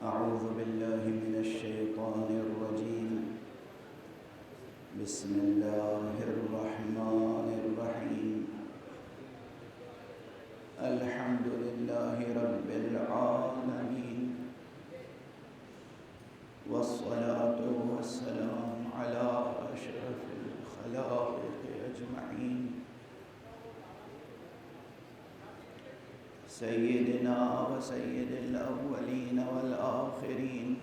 أعوذ بالله من الشيطان الرجيم. بسم الله الرحمن الرحيم. الحمد لله رب العالمين، والصلاة والسلام على أشرف الخلائق أجمعين، سيدنا وسيد الأولين والآخرين،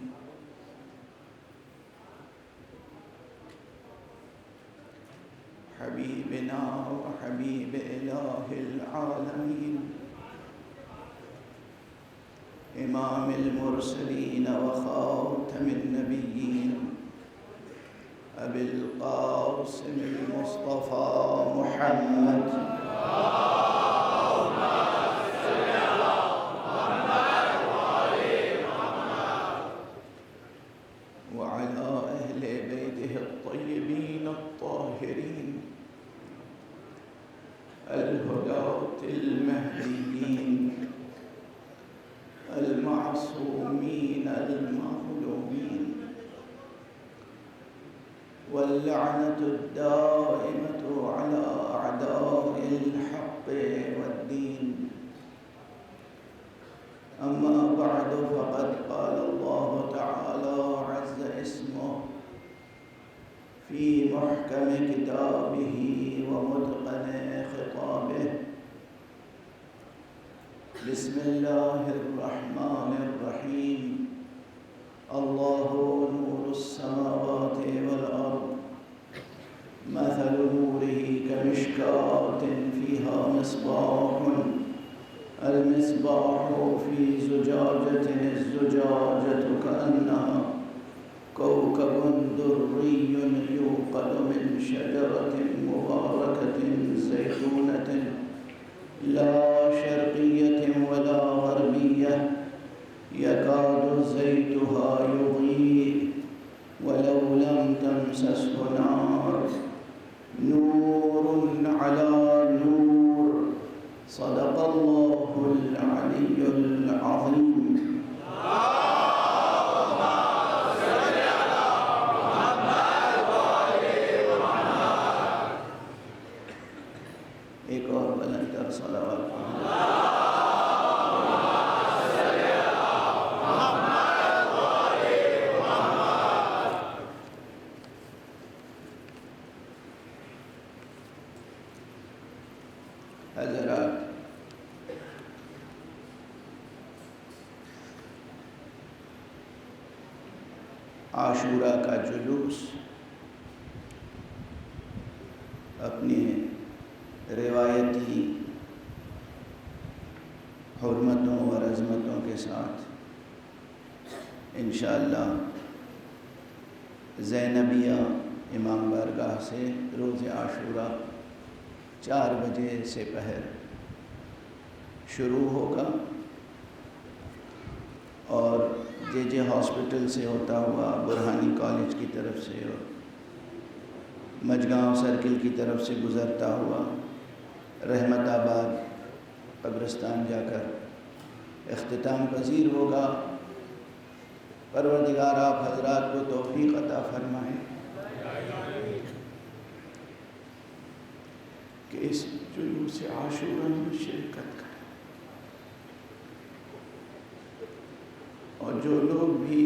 حبيبنا وحبيب إله العالمين، إمام المرسلين وخاتم النبيين، أبي القاسم المصطفى محمد وعلى أهل بيته الطيبين الطاهرين الهداة المهديين المعصومين المظلومين، واللعنة الدائمة على أعداء الحق والدين. أما بعد، فقد قال الله تعالى عز اسمه في محكم كتابه ومتقن خطابه: بسم الله الرحمن الرحيم. الله نور السماوات والأرض، مثل نوره كمشكاة فيها مصباح، المصباح في زجاجة، الزجاجة كأنها كوكب دري يوقد من شجرة مباركة زيتونة لا شرقية ولا غربية، يكاد زيتها يضيء ولو لم تمسسه نار، نور على نور. صدق الله العلي العظيم. ایک اور بلند تر صلوات. حضرات، عاشورہ کا جلوس اپنی روایتی حرمتوں اور عظمتوں کے ساتھ انشاءاللہ زینبیہ امام بارگاہ سے روز عاشورہ 4 بجے سے پہر شروع ہوگا، اور جے جے ہاسپٹل سے ہوتا ہوا، برہانی کالج کی طرف سے اور مجگاؤں سرکل کی طرف سے گزرتا ہوا رحمت آباد قبرستان جا کر اختتام پذیر ہوگا۔ پروردگار آپ حضرات کو توفیق عطا فرمائیں کہ اس جلوس عاشورہ میں شرکت کریں، اور جو لوگ بھی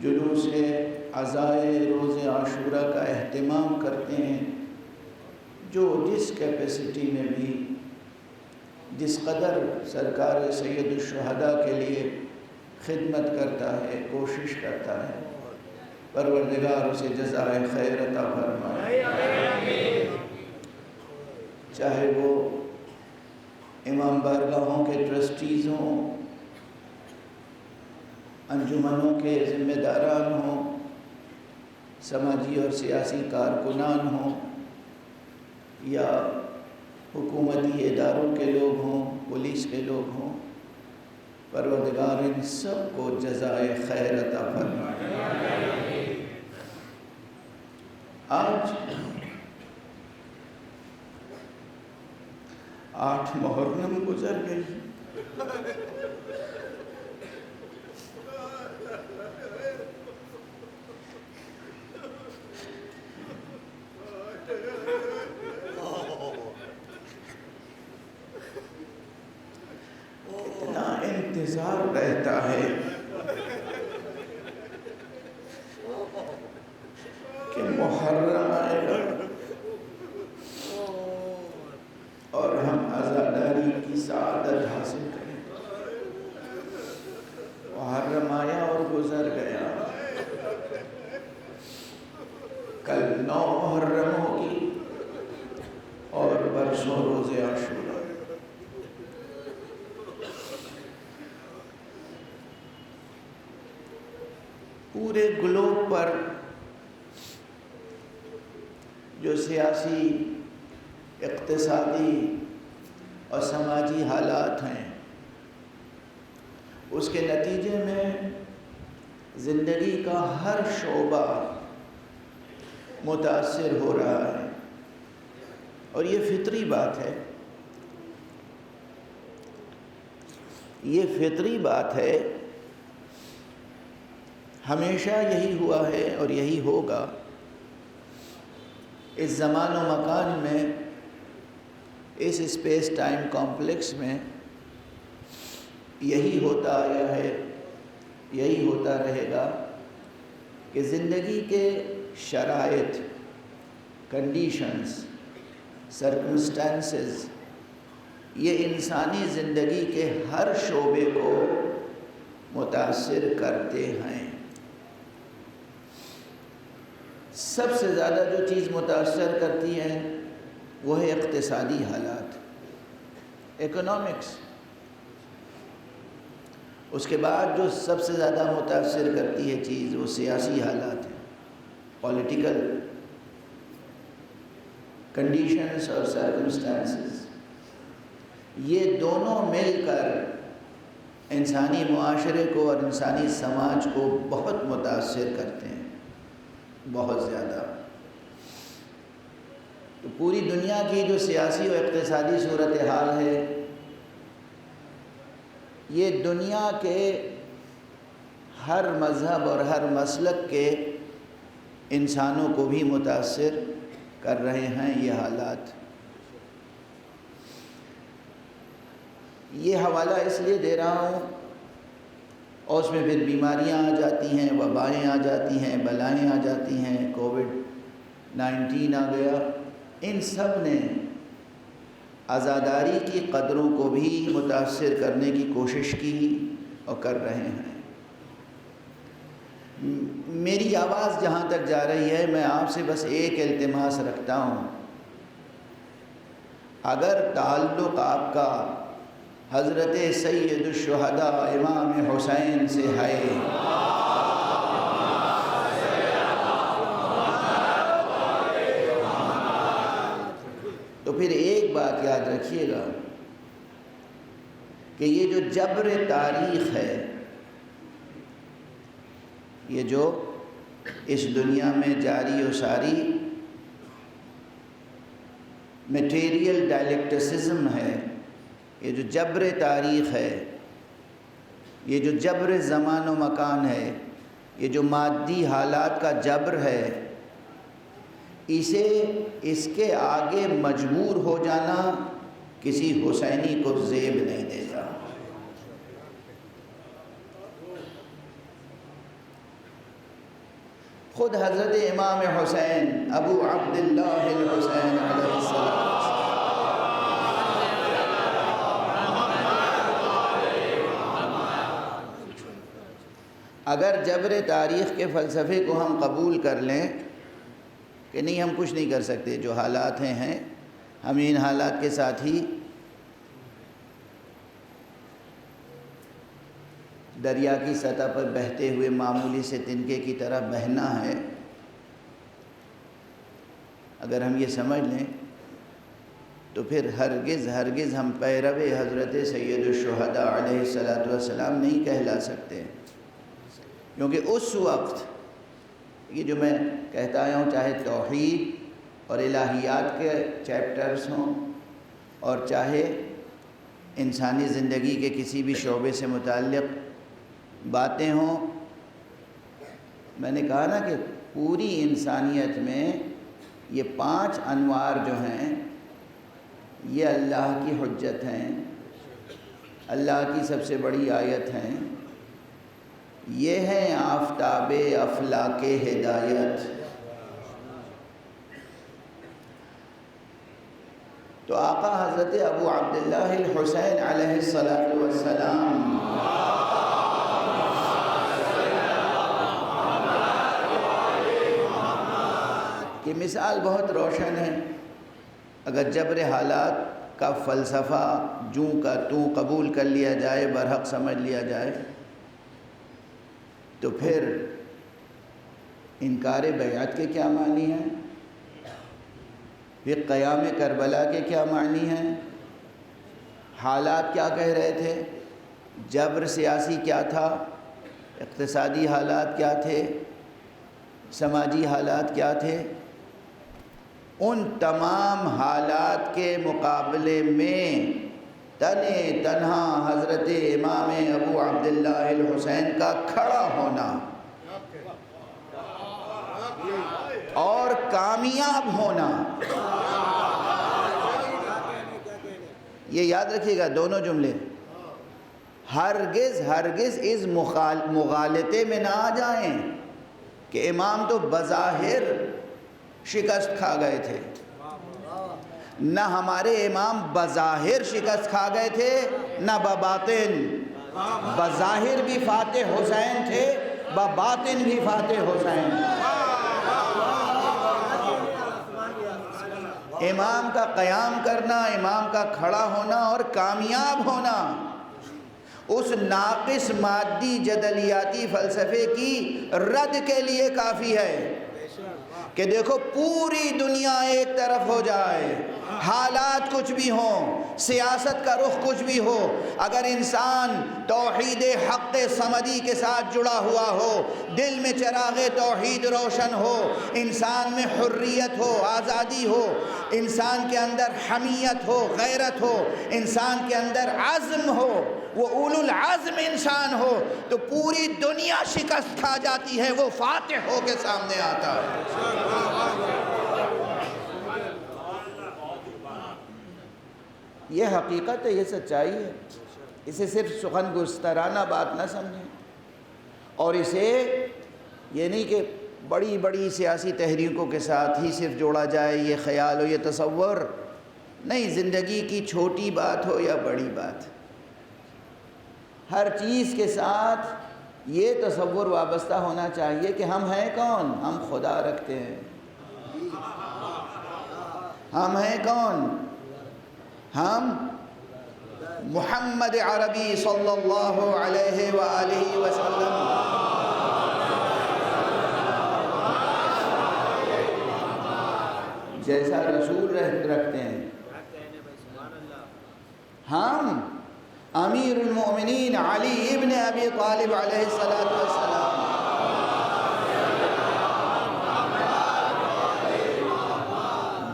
جلوس عزائے روز عاشورہ کا اہتمام کرتے ہیں، جو جس کیپیسٹی میں بھی جس قدر سرکار سید الشہداء کے لیے خدمت کرتا ہے، کوشش کرتا ہے، پروردگار اسے جزائے خیر عطا فرمائے۔ چاہے وہ امام بارگاہوں کے ٹرسٹیز ہوں، انجمنوں کے ذمہ داران ہوں، سماجی اور سیاسی کارکنان ہوں، یا حکومتی اداروں کے لوگ ہوں، پولیس کے لوگ ہوں، پروردگار ان سب کو جزائے خیر عطا فرمائے۔ آج 8 محرم گزر گئی، اتنا انتظار رہتا ہے کہ محرم آئے گا اور ہم عزاداری کی سعادت حاصل کریں. محرم آیا اور گزر گیا. کل 9 محرم ہوگی اور برسوں روز عاشورہ. پورے گلوب پر جو سیاسی، اقتصادی اور سماجی حالات ہیں، اس کے نتیجے میں زندگی کا ہر شعبہ متاثر ہو رہا ہے، اور یہ فطری بات ہے. یہ فطری بات ہے. ہمیشہ یہی ہوا ہے اور یہی ہوگا. اس زمان و مکان میں، اس اسپیس ٹائم کمپلیکس میں یہی ہوتا آیا ہے، یہی ہوتا رہے گا کہ زندگی کے شرائط، کنڈیشنز، سرکمسٹانسز یہ انسانی زندگی کے ہر شعبے کو متاثر کرتے ہیں. سب سے زیادہ جو چیز متاثر کرتی ہے وہ ہے اقتصادی حالات، اکنامکس. اس کے بعد جو سب سے زیادہ متاثر کرتی ہے چیز وہ سیاسی حالات ہیں، پولیٹیکل کنڈیشنز اور سرکمسٹانسز. یہ دونوں مل کر انسانی معاشرے کو اور انسانی سماج کو بہت متاثر کرتے ہیں، بہت زیادہ. تو پوری دنیا کی جو سیاسی و اقتصادی صورتحال ہے، یہ دنیا کے ہر مذہب اور ہر مسلک کے انسانوں کو بھی متاثر کر رہے ہیں یہ حالات. یہ حوالہ اس لیے دے رہا ہوں، اور اس میں پھر بیماریاں آ جاتی ہیں، وبائیں آ جاتی ہیں، بلائیں آ جاتی ہیں، کووڈ-19 آ گیا. ان سب نے عزاداری کی قدروں کو بھی متاثر کرنے کی کوشش کی اور کر رہے ہیں. میری آواز جہاں تک جا رہی ہے، میں آپ سے بس ایک التماس رکھتا ہوں. اگر تعلق آپ کا حضرت سید الشہداء امام حسین سے ہے، تو پھر ایک بات یاد رکھیے گا کہ یہ جو جبر تاریخ ہے، یہ جو اس دنیا میں جاری و ساری میٹیریل ڈائلیکٹسزم ہے، یہ جو جبر تاریخ ہے، یہ جو جبر زمان و مکان ہے، یہ جو مادی حالات کا جبر ہے، اس کے آگے مجبور ہو جانا کسی حسینی کو زیب نہیں دے گا. خود حضرت امام حسین ابو عبداللہ الحسین علیہ السلام اگر جبر تاریخ کے فلسفے کو ہم قبول کر لیں کہ نہیں، ہم کچھ نہیں کر سکتے، جو حالات ہیں ہم ان حالات کے ساتھ ہی دریا کی سطح پر بہتے ہوئے معمولی سے تنکے کی طرح بہنا ہے، اگر ہم یہ سمجھ لیں تو پھر ہرگز ہم پیرو حضرت سید الشہداء علیہ السلام نہیں کہلا سکتے. کیونکہ اس وقت یہ جو میں کہتا آیا ہوں، چاہے توحید اور الہیات کے چیپٹرز ہوں اور چاہے انسانی زندگی کے کسی بھی شعبے سے متعلق باتیں ہوں، میں نے کہا نا کہ پوری انسانیت میں یہ 5 انوار جو ہیں یہ اللہ کی حجت ہیں، اللہ کی سب سے بڑی آیت ہیں، یہ ہیں آفتاب افلاک ہدایت۔ تو آقا حضرت ابو عبداللہ الحسین علیہ السلام کی مثال بہت روشن ہے۔ اگر جبر حالات کا فلسفہ جوں کا توں قبول کر لیا جائے، برحق سمجھ لیا جائے، تو پھر انکار بیعت کے کیا معنی ہیں؟ پھر قیام کربلا کے کیا معنی ہیں؟ حالات کیا کہہ رہے تھے؟ جبر سیاسی کیا تھا؟ اقتصادی حالات کیا تھے؟ سماجی حالات کیا تھے؟ ان تمام حالات کے مقابلے میں تنہا حضرت امام ابو عبداللہ الحسین کا کھڑا ہونا اور کامیاب ہونا، یہ یاد رکھیے گا دونوں جملے، ہرگز اس مغالطے میں نہ آ جائیں کہ امام تو بظاہر شکست کھا گئے تھے۔ نہ ہمارے امام بظاہر شکست کھا گئے تھے، نہ بباطن۔ بظاہر بھی فاتح حسین تھے، بباطن بھی فاتح حسین۔ امام کا قیام کرنا، امام کا کھڑا ہونا اور کامیاب ہونا اس ناقص مادی جدلیاتی فلسفے کی رد کے لیے کافی ہے کہ دیکھو پوری دنیا ایک طرف ہو جائے، حالات کچھ بھی ہوں، سیاست کا رخ کچھ بھی ہو، اگر انسان توحید حق صمدی کے ساتھ جڑا ہوا ہو، دل میں چراغ توحید روشن ہو، انسان میں حریت ہو، آزادی ہو، انسان کے اندر حمیت ہو، غیرت ہو، انسان کے اندر عزم ہو، وہ اولو العزم انسان ہو، تو پوری دنیا شکست کھا جاتی ہے، وہ فاتح ہو کے سامنے آتا ہے۔ یہ حقیقت ہے، یہ سچائی ہے، اسے صرف سخن گسترانہ بات نہ سمجھیں، اور اسے یہ نہیں کہ بڑی بڑی سیاسی تحریکوں کے ساتھ ہی صرف جوڑا جائے، یہ خیال ہو، یہ تصور نہیں، زندگی کی چھوٹی بات ہو یا بڑی بات، ہر چیز کے ساتھ یہ تصور وابستہ ہونا چاہیے کہ ہم ہیں کون؟ ہم خدا رکھتے ہیں۔ ہم ہیں کون؟ ہم محمد عربی صلی اللہ علیہ وآلہ وسلم جیسا رسول رکھتے ہیں۔ ہم امیر المؤمنین علی ابن ابی طالب علیہ السلام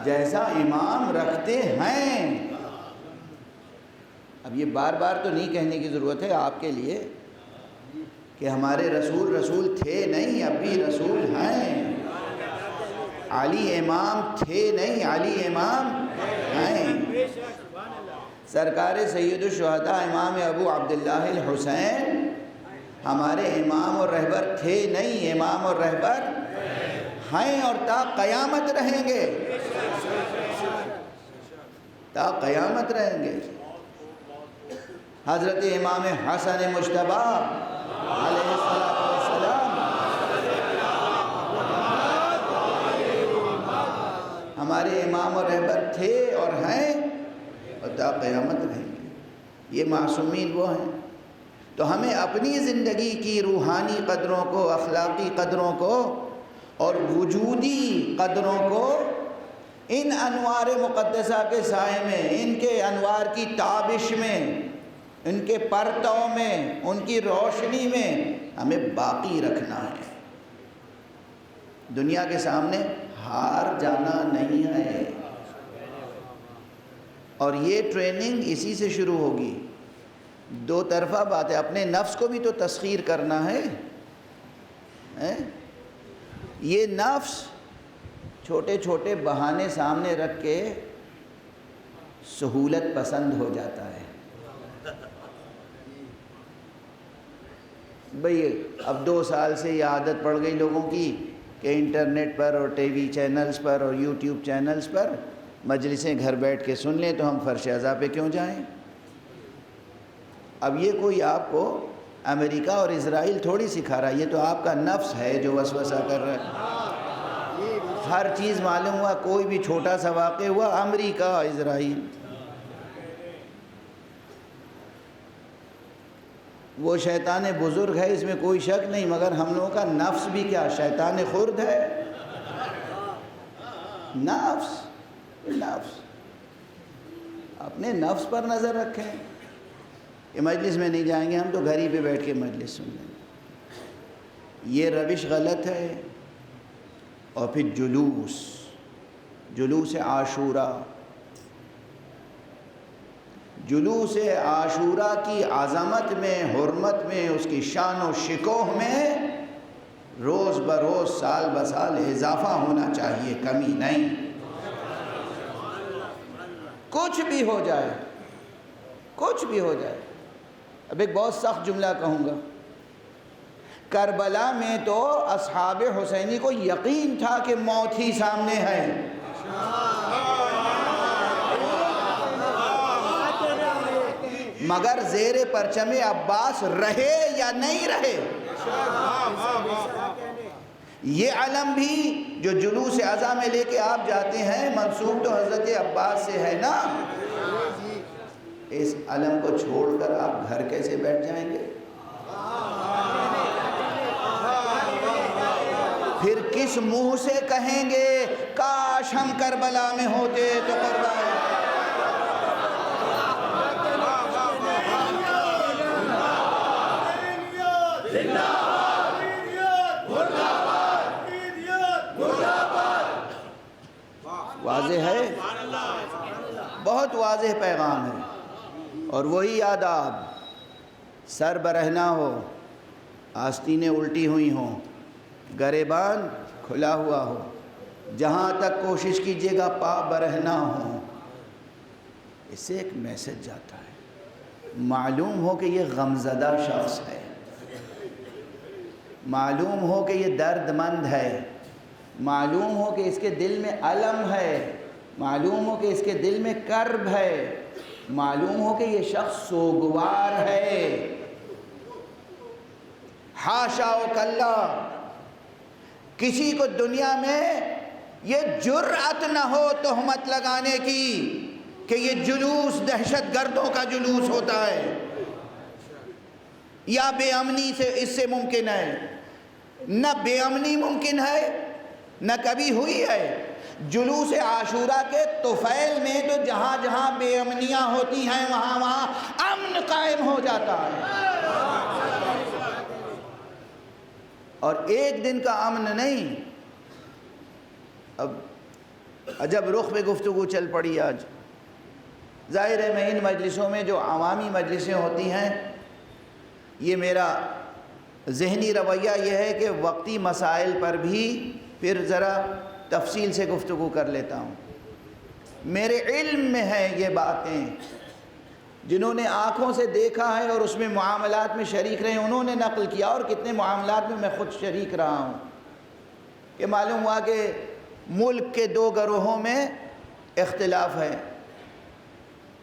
جیسا امام رکھتے ہیں۔ اب یہ بار بار تو نہیں کہنے کی ضرورت ہے آپ کے لیے کہ ہمارے رسول تھے نہیں، اب بھی رسول ہیں، علی امام تھے نہیں، علی امام ہیں۔ سرکار سید الشہداء امام ابو عبداللہ الحسین ہمارے امام اور رہبر تھے نہیں، امام اور رہبر ہیں، اور تا قیامت رہیں گے، تا قیامت رہیں گے۔ حضرت امام حسن مجتبی علیہ السلام ہمارے امام اور رہبر تھے اور ہیں اور تا قیامت رہیں گے۔ یہ معصومین وہ ہیں۔ تو ہمیں اپنی زندگی کی روحانی قدروں کو، اخلاقی قدروں کو اور وجودی قدروں کو ان انوار مقدسہ کے سائے میں، ان کے انوار کی تابش میں، ان کے پرتو میں، ان کی روشنی میں ہمیں باقی رکھنا ہے۔ دنیا کے سامنے ہار جانا نہیں ہے۔ اور یہ ٹریننگ اسی سے شروع ہوگی. دو طرفہ بات ہے. اپنے نفس کو بھی تو تسخیر کرنا ہے. یہ نفس چھوٹے چھوٹے بہانے سامنے رکھ کے سہولت پسند ہو جاتا ہے. بھئی اب 2 سال سے یہ عادت پڑ گئی لوگوں کی کہ انٹرنیٹ پر اور ٹی وی چینلز پر اور یوٹیوب چینلز پر مجلسیں گھر بیٹھ کے سن لیں تو ہم فرش عزا پہ کیوں جائیں. اب یہ کوئی آپ کو امریکہ اور اسرائیل تھوڑی سکھا رہا ہے، یہ تو آپ کا نفس ہے جو وسوسہ کر رہا ہے. ہر چیز معلوم ہوا، کوئی بھی چھوٹا سا واقع ہوا امریکہ اسرائیل. وہ شیطان بزرگ ہے، اس میں کوئی شک نہیں، مگر ہم لوگوں کا نفس بھی کیا شیطان خرد ہے. نفس اپنے نفس پر نظر رکھیں. کہ مجلس میں نہیں جائیں گے، ہم تو گھر ہی پہ بیٹھ کے مجلس سن لیں گے. یہ روش غلط ہے. اور پھر جلوس عاشورہ. جلوس عاشورہ کی عظمت میں، حرمت میں، اس کی شان و شکوہ میں روز بروز سال بسال اضافہ ہونا چاہیے، کمی نہیں. کچھ بھی ہو جائے، کچھ بھی ہو جائے. اب ایک بہت سخت جملہ کہوں گا. کربلا میں تو اصحاب حسینی کو یقین تھا کہ موت ہی سامنے ہے. مگر زیر پرچم عباس رہے یا نہیں رہے، یہ علم بھی جو جلوس عزا میں لے کے آپ جاتے ہیں منسوب تو حضرت عباس سے ہے نا. اس علم کو چھوڑ کر آپ گھر کیسے بیٹھ جائیں گے؟ پھر کس منہ سے کہیں گے کاش ہم کربلا میں ہوتے تو قربان. واضح ہے، بہت واضح پیغام ہے. اور وہی آداب، سر برہنہ ہو، آستینیں الٹی ہوئی ہوں، گریبان کھلا ہوا ہو، جہاں تک کوشش کیجیے گا پا برہنہ ہو. اس سے ایک میسج جاتا ہے، معلوم ہو کہ یہ غمزدہ شخص ہے، معلوم ہو کہ یہ درد مند ہے، معلوم ہو کہ اس کے دل میں الم ہے، معلوم ہو کہ اس کے دل میں کرب ہے، معلوم ہو کہ یہ شخص سوگوار ہے. حاشا و کلا، کسی کو دنیا میں یہ جرأت نہ ہو تہمت لگانے کی کہ یہ جلوس دہشت گردوں کا جلوس ہوتا ہے یا بے امنی سے اس سے ممکن ہے. نہ بے امنی ممکن ہے، نہ کبھی ہوئی ہے. جلوس عاشورہ کے طفیل میں تو جہاں جہاں بے امنیاں ہوتی ہیں وہاں وہاں امن قائم ہو جاتا ہے. اور ایک دن کا امن نہیں. اب عجب رخ پہ گفتگو چل پڑی آج. ظاہر ہے میں ان مجلسوں میں جو عوامی مجلسیں ہوتی ہیں، یہ میرا ذہنی رویہ یہ ہے کہ وقتی مسائل پر بھی پھر ذرا تفصیل سے گفتگو کر لیتا ہوں. میرے علم میں ہے یہ باتیں، جنہوں نے آنکھوں سے دیکھا ہے اور اس میں معاملات میں شریک رہے ہیں انہوں نے نقل کیا، اور کتنے معاملات میں میں خود شریک رہا ہوں کہ معلوم ہوا کہ ملک کے 2 گروہوں میں اختلاف ہے.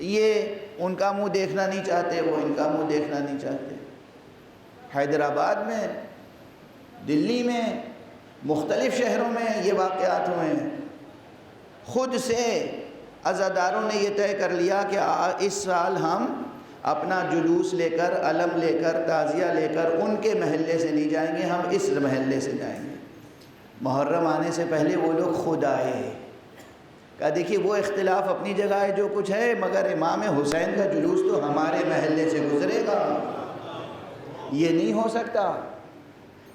یہ ان کا منہ دیکھنا نہیں چاہتے، وہ ان کا منہ دیکھنا نہیں چاہتے. حیدرآباد میں، دلی میں، مختلف شہروں میں یہ واقعات ہوئے ہیں. خود سے عزاداروں نے یہ طے کر لیا کہ اس سال ہم اپنا جلوس لے کر، علم لے کر، تعزیہ لے کر ان کے محلے سے نہیں جائیں گے، ہم اس محلے سے جائیں گے. محرم آنے سے پہلے وہ لوگ خود آئے. کہا دیکھیے وہ اختلاف اپنی جگہ ہے جو کچھ ہے، مگر امام حسین کا جلوس تو ہمارے محلے سے گزرے گا. یہ نہیں ہو سکتا.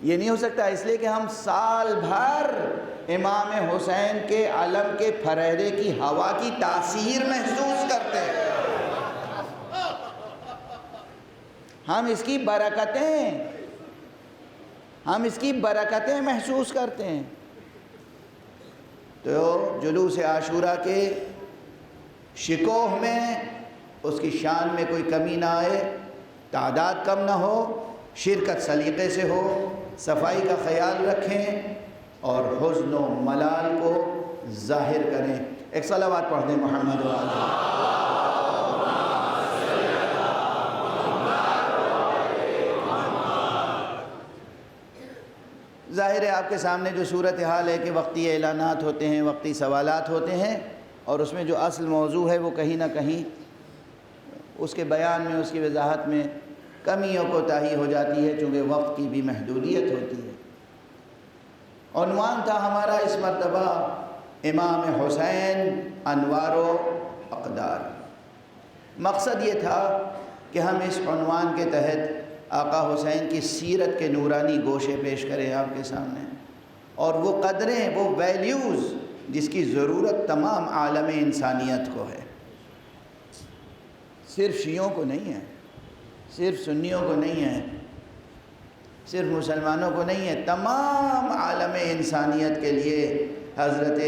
یہ نہیں ہو سکتا، اس لیے کہ ہم سال بھر امام حسین کے علم کے پھریرے کی ہوا کی تاثیر محسوس کرتے ہیں، ہم اس کی برکتیں محسوس کرتے ہیں۔ تو جلوس عاشوراء کے شکوہ میں اس کی شان میں کوئی کمی نہ آئے، تعداد کم نہ ہو، شرکت سلیقے سے ہو، صفائی کا خیال رکھیں اور حزن و ملال کو ظاہر کریں۔ ایک صلوات پڑھ دیں محمد و آلہ۔ ظاہر ہے آپ کے سامنے جو صورتحال ہے کہ وقتی اعلانات ہوتے ہیں، وقتی سوالات ہوتے ہیں، اور اس میں جو اصل موضوع ہے وہ کہیں نہ کہیں اس کے بیان میں، اس کی وضاحت میں کمیوں کوتاہی ہو جاتی ہے، چونکہ وقت کی بھی محدودیت ہوتی ہے۔ عنوان تھا ہمارا اس مرتبہ امام حسین انوار و اقدار۔ مقصد یہ تھا کہ ہم اس عنوان کے تحت آقا حسین کی سیرت کے نورانی گوشے پیش کریں آپ کے سامنے، اور وہ قدریں، وہ ویلیوز جس کی ضرورت تمام عالم انسانیت کو ہے، صرف شیعوں کو نہیں ہے، صرف سنیوں کو نہیں ہے، صرف مسلمانوں کو نہیں ہے، تمام عالم انسانیت کے لیے حضرت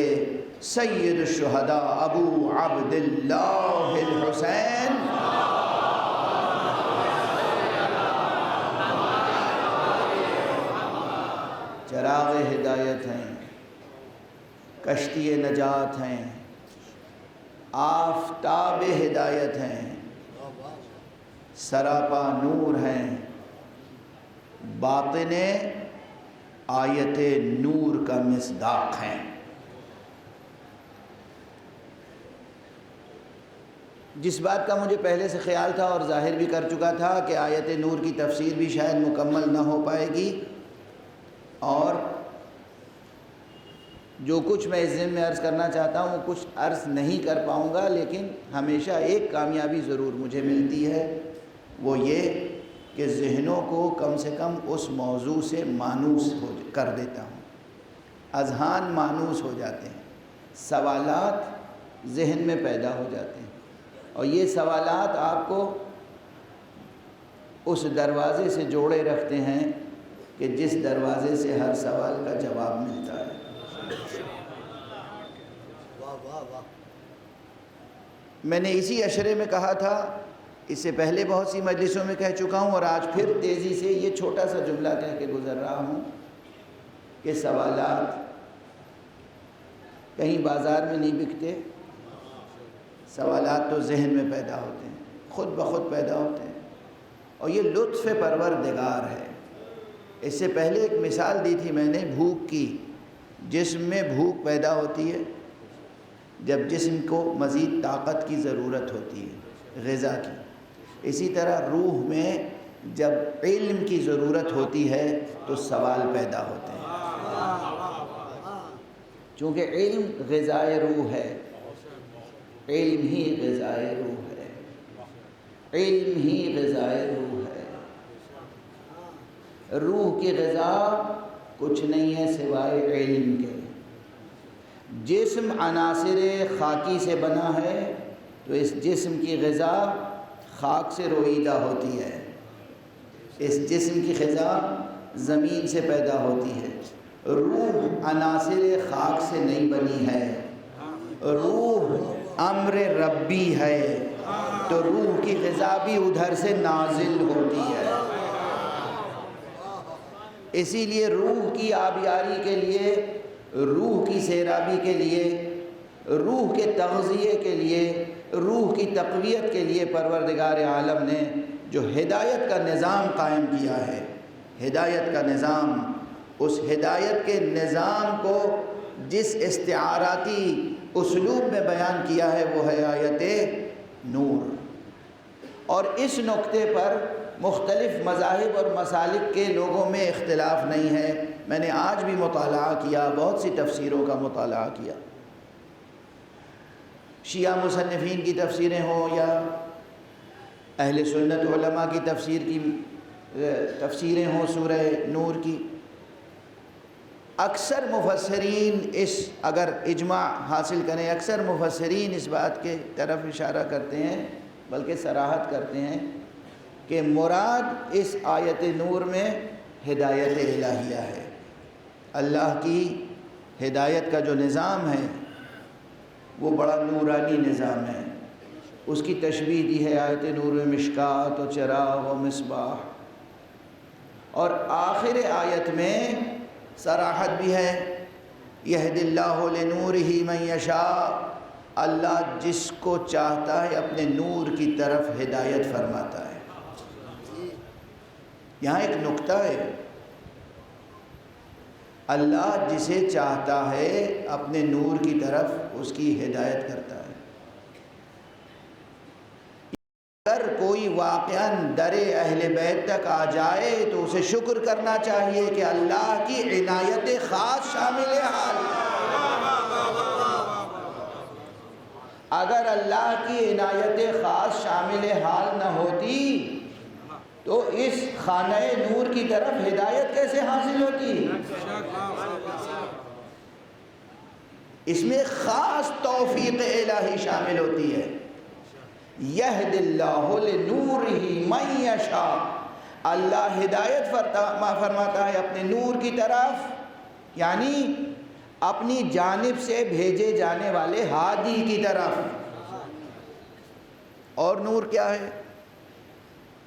سید الشہداء ابو عبداللہ الحسین چراغ ہدایت ہیں، کشتی نجات ہیں، آفتاب ہدایت ہیں، سراپا نور ہیں، باطن آیت نور کا مصداق ہیں۔ جس بات کا مجھے پہلے سے خیال تھا اور ظاہر بھی کر چکا تھا کہ آیت نور کی تفسیر بھی شاید مکمل نہ ہو پائے گی، اور جو کچھ میں اس ضمن میں عرض کرنا چاہتا ہوں وہ کچھ عرض نہیں کر پاؤں گا، لیکن ہمیشہ ایک کامیابی ضرور مجھے ملتی ہے، وہ یہ کہ ذہنوں کو کم سے کم اس موضوع سے مانوس کر دیتا ہوں، اذہان مانوس ہو جاتے ہیں، سوالات ذہن میں پیدا ہو جاتے ہیں، اور یہ سوالات آپ کو اس دروازے سے جوڑے رکھتے ہیں کہ جس دروازے سے ہر سوال کا جواب ملتا ہے۔ میں نے اسی اشرے میں کہا تھا، اس سے پہلے بہت سی مجلسوں میں کہہ چکا ہوں، اور آج پھر تیزی سے یہ چھوٹا سا جملہ کہہ کے گزر رہا ہوں کہ سوالات کہیں بازار میں نہیں بکتے، سوالات تو ذہن میں پیدا ہوتے ہیں، خود بخود پیدا ہوتے ہیں، اور یہ لطف پروردگار ہے۔ اس سے پہلے ایک مثال دی تھی میں نے بھوک کی، جسم میں بھوک پیدا ہوتی ہے جب جسم کو مزید طاقت کی ضرورت ہوتی ہے، غذا کی۔ اسی طرح روح میں جب علم کی ضرورت ہوتی ہے تو سوال پیدا ہوتے ہیں، چونکہ علم غذائے روح ہے، علم ہی غذائے روح ہے، علم ہی غذائے روح ہے۔ روح کی غذا کچھ نہیں ہے سوائے علم کے۔ جسم عناصر خاکی سے بنا ہے تو اس جسم کی غذا خاک سے رویدہ ہوتی ہے، اس جسم کی غذا زمین سے پیدا ہوتی ہے۔ روح عناصر خاک سے نہیں بنی ہے، روح امر ربی ہے، تو روح کی غذا بھی ادھر سے نازل ہوتی ہے۔ اسی لیے روح کی آبیاری کے لیے، روح کی سیرابی کے لیے، روح کے تغذیے کے لیے، روح کی تقویت کے لیے پروردگار عالم نے جو ہدایت کا نظام قائم کیا ہے، ہدایت کا نظام، اس ہدایت کے نظام کو جس استعاراتی اسلوب میں بیان کیا ہے وہ ہے آیت نور۔ اور اس نقطے پر مختلف مذاہب اور مسالک کے لوگوں میں اختلاف نہیں ہے۔ میں نے آج بھی مطالعہ کیا، بہت سی تفسیروں کا مطالعہ کیا، شیعہ مصنفین کی تفسیریں ہوں یا اہل سنت علماء کی تفسیریں ہوں سورہ نور کی، اکثر مفسرین اگر اجماع حاصل کریں، اکثر مفسرین اس بات کے طرف اشارہ کرتے ہیں، بلکہ صراحت کرتے ہیں کہ مراد اس آیت نور میں ہدایت الہیہ ہے۔ اللہ کی ہدایت کا جو نظام ہے وہ بڑا نورانی نظام ہے۔ اس کی تشبیہ دی ہے آیت نور میں مشکات و چراغ و مصباح، اور آخر آیت میں صراحت بھی ہے، یہد اللہ لنورہ من یشاء، اللہ جس کو چاہتا ہے اپنے نور کی طرف ہدایت فرماتا ہے۔ یہاں ایک نکتہ ہے، اللہ جسے چاہتا ہے اپنے نور کی طرف اس کی ہدایت کرتا ہے۔ اگر کوئی واقعاً در اہل بیت تک آ جائے تو اسے شکر کرنا چاہیے کہ اللہ کی عنایت خاص شامل حال۔ اگر اللہ کی عنایت خاص شامل حال نہ ہوتی تو اس خانہ نور کی طرف ہدایت کیسے حاصل ہوتی؟ اس میں خاص توفیق الہی شامل ہوتی ہے۔ یہد اللہ لنورہ من یشاء، اللہ ہدایت فرماتا ہے اپنے نور کی طرف، یعنی اپنی جانب سے بھیجے جانے والے ہادی کی طرف۔ اور نور کیا ہے؟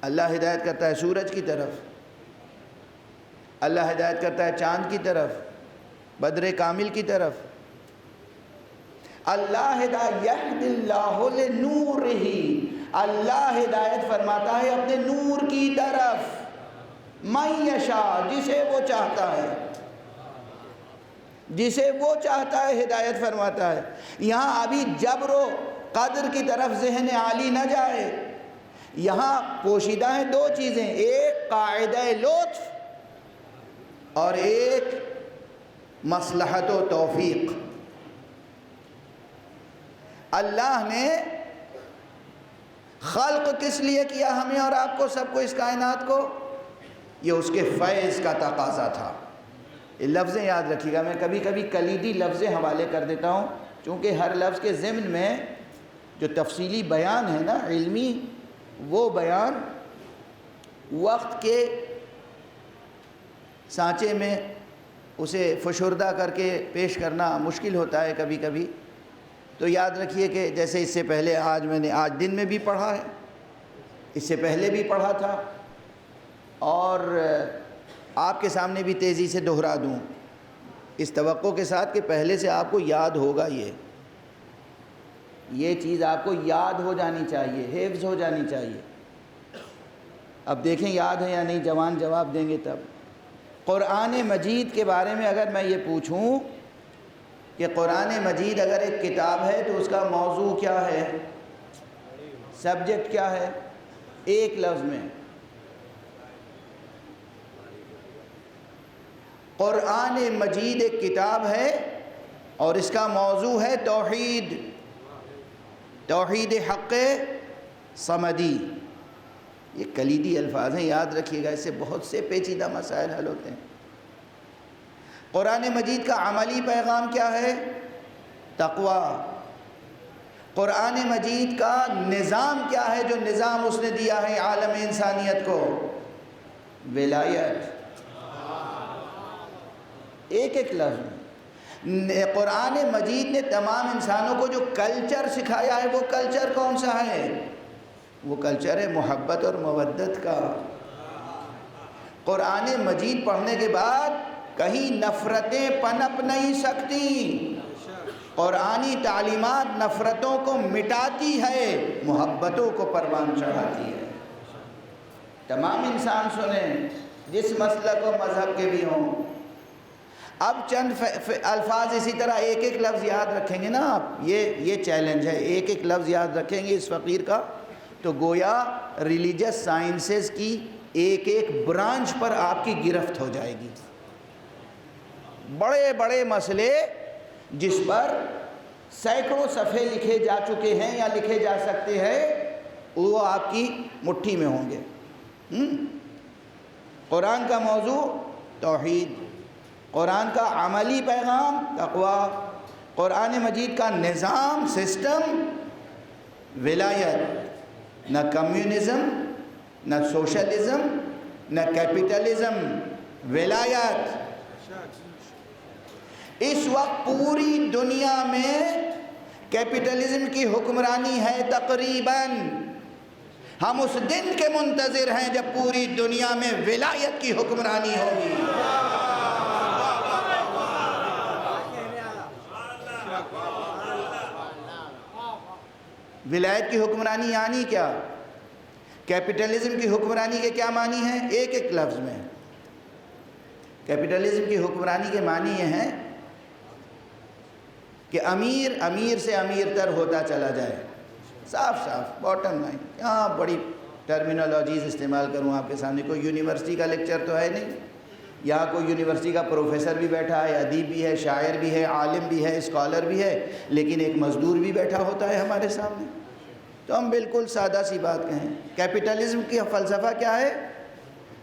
اللہ ہدایت کرتا ہے سورج کی طرف، اللہ ہدایت کرتا ہے چاند کی طرف، بدر کامل کی طرف۔ اللہ یہد اللہ لنورہ، اللہ ہدایت فرماتا ہے اپنے نور کی طرف، من یشاء، جسے وہ چاہتا ہے، جسے وہ چاہتا ہے ہدایت فرماتا ہے۔ یہاں ابھی جبر و قدر کی طرف ذہن عالی نہ جائے، یہاں پوشیدہ ہیں دو چیزیں، ایک قاعدہ لطف اور ایک مصلحت و توفیق۔ اللہ نے خلق کس لیے کیا ہمیں اور آپ کو، سب کو، اس کائنات کو؟ یہ اس کے فیض کا تقاضا تھا۔ یہ لفظیں یاد رکھیے گا، میں کبھی کبھی کلیدی لفظیں حوالے کر دیتا ہوں، چونکہ ہر لفظ کے ضمن میں جو تفصیلی بیان ہے نا علمی، وہ بیان وقت کے سانچے میں اسے فشردہ کر کے پیش کرنا مشکل ہوتا ہے کبھی کبھی۔ تو یاد رکھیے کہ جیسے اس سے پہلے میں نے آج دن میں بھی پڑھا ہے، اس سے پہلے بھی پڑھا تھا، اور آپ کے سامنے بھی تیزی سے دہرا دوں اس توقع کے ساتھ کہ پہلے سے آپ کو یاد ہوگا، یہ چیز آپ کو یاد ہو جانی چاہیے، حفظ ہو جانی چاہیے۔ اب دیکھیں یاد ہے یا نہیں، جوان جواب دیں گے تب۔ قرآن مجید کے بارے میں اگر میں یہ پوچھوں کہ قرآن مجید اگر ایک کتاب ہے تو اس کا موضوع کیا ہے، سبجیکٹ کیا ہے، ایک لفظ میں قرآن مجید ایک کتاب ہے اور اس کا موضوع ہے توحید، توحید حق صمدی۔ یہ کلیدی الفاظ ہیں، یاد رکھیے گا، اس سے بہت سے پیچیدہ مسائل حل ہوتے ہیں۔ قرآن مجید کا عملی پیغام کیا ہے؟ تقوی۔ قرآن مجید کا نظام کیا ہے، جو نظام اس نے دیا ہے عالم انسانیت کو؟ ولایت۔ ایک ایک لفظ قرآن مجید نے تمام انسانوں کو جو کلچر سکھایا ہے، وہ کلچر کون سا ہے؟ وہ کلچر ہے محبت اور مودت کا۔ قرآن مجید پڑھنے کے بعد کہیں نفرتیں پنپ نہیں سکتی۔ قرآنی تعلیمات نفرتوں کو مٹاتی ہے، محبتوں کو پروان چڑھاتی ہے۔ تمام انسان سنیں، جس مسلک و مذہب کے بھی ہوں۔ اب چند الفاظ اسی طرح ایک ایک لفظ یاد رکھیں گے نا آپ، یہ چیلنج ہے، ایک ایک لفظ یاد رکھیں گے اس فقیر کا تو گویا ریلیجس سائنسز کی ایک ایک برانچ پر آپ کی گرفت ہو جائے گی۔ بڑے بڑے مسئلے جس پر سینکڑوں صفحے لکھے جا چکے ہیں یا لکھے جا سکتے ہیں، وہ آپ کی مٹھی میں ہوں گے۔ قرآن کا موضوع توحید، قرآن کا عملی پیغام تقویٰ، قرآن مجید کا نظام سسٹم ولایت، نہ کمیونزم نہ سوشلزم نہ کیپٹلزم، ولایت۔ اس وقت پوری دنیا میں کیپٹلزم کی حکمرانی ہے تقریباً، ہم اس دن کے منتظر ہیں جب پوری دنیا میں ولایت کی حکمرانی ہوگی۔ ولایت کی حکمرانی یعنی کیا؟ کیپٹلزم کی حکمرانی کے کیا معنی ہیں؟ ایک ایک لفظ میں۔ کیپٹلزم کی حکمرانی کے معنی یہ ہیں کہ امیر سے امیر تر ہوتا چلا جائے، صاف صاف باٹم لائن۔ یہاں بڑی ٹرمینالوجیز استعمال کروں آپ کے سامنے، کوئی یونیورسٹی کا لیکچر تو ہے نہیں، یہاں کوئی یونیورسٹی کا پروفیسر بھی بیٹھا ہے، ادیب بھی ہے، شاعر بھی ہے، عالم بھی ہے، اسکالر بھی ہے، لیکن ایک مزدور بھی بیٹھا ہوتا ہے ہمارے سامنے۔ تو ہم بالکل سادہ سی بات کہیں، کیپٹلزم کی فلسفہ کیا ہے؟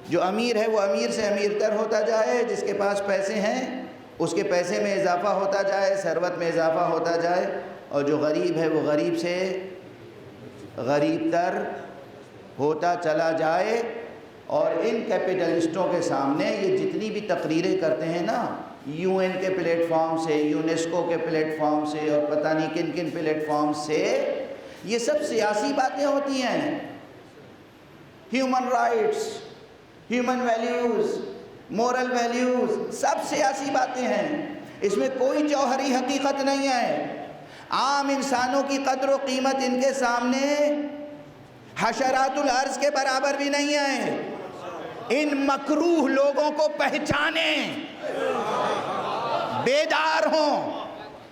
جو امیر ہے وہ امیر سے امیر تر ہوتا جائے، جس کے پاس پیسے ہیں اس کے پیسے میں اضافہ ہوتا جائے، ثروت میں اضافہ ہوتا جائے، اور جو غریب ہے وہ غریب سے غریب تر ہوتا چلا جائے۔ اور ان کیپٹلسٹوں کے سامنے یہ جتنی بھی تقریریں کرتے ہیں نا، UN کے پلیٹ فارم سے، یونیسکو کے پلیٹ فارم سے، اور پتہ نہیں کن کن پلیٹ فارم سے، یہ سب سیاسی باتیں ہوتی ہیں۔ Human rights, human values, moral values, سب سیاسی باتیں ہیں، اس میں کوئی جوہری حقیقت نہیں ہے۔ عام انسانوں کی قدر و قیمت ان کے سامنے حشرات الارض کے برابر بھی نہیں ہے۔ ان مکروہ لوگوں کو پہچانیں، بیدار ہوں،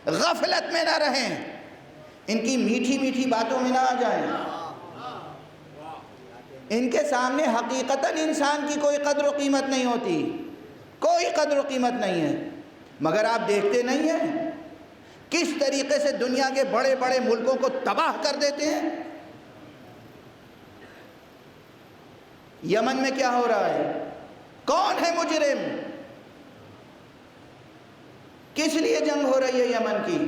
غفلت میں نہ رہیں، ان کی میٹھی میٹھی باتوں میں نہ آ جائیں۔ ان کے سامنے حقیقتاً انسان کی کوئی قدر و قیمت نہیں ہوتی، کوئی قدر و قیمت نہیں ہے۔ مگر آپ دیکھتے نہیں ہیں کس طریقے سے دنیا کے بڑے بڑے ملکوں کو تباہ کر دیتے ہیں۔ یمن میں کیا ہو رہا ہے؟ کون ہے مجرم؟ کس لیے جنگ ہو رہی ہے یمن کی؟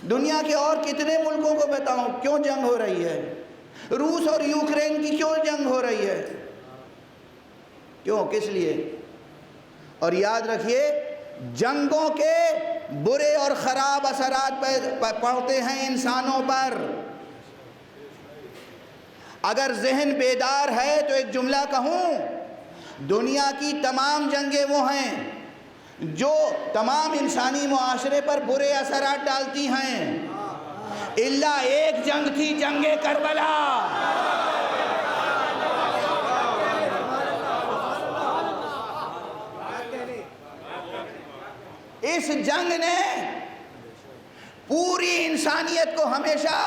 دنیا کے اور کتنے ملکوں کو بتاؤں کیوں جنگ ہو رہی ہے؟ روس اور یوکرین کی کیوں جنگ ہو رہی ہے؟ کیوں؟ کس لیے؟ اور یاد رکھیے، جنگوں کے برے اور خراب اثرات پڑتے ہیں انسانوں پر۔ اگر ذہن بیدار ہے تو ایک جملہ کہوں، دنیا کی تمام جنگیں وہ ہیں جو تمام انسانی معاشرے پر برے اثرات ڈالتی ہیں، الا ایک جنگ تھی، جنگ کربلا۔ اس جنگ نے پوری انسانیت کو ہمیشہ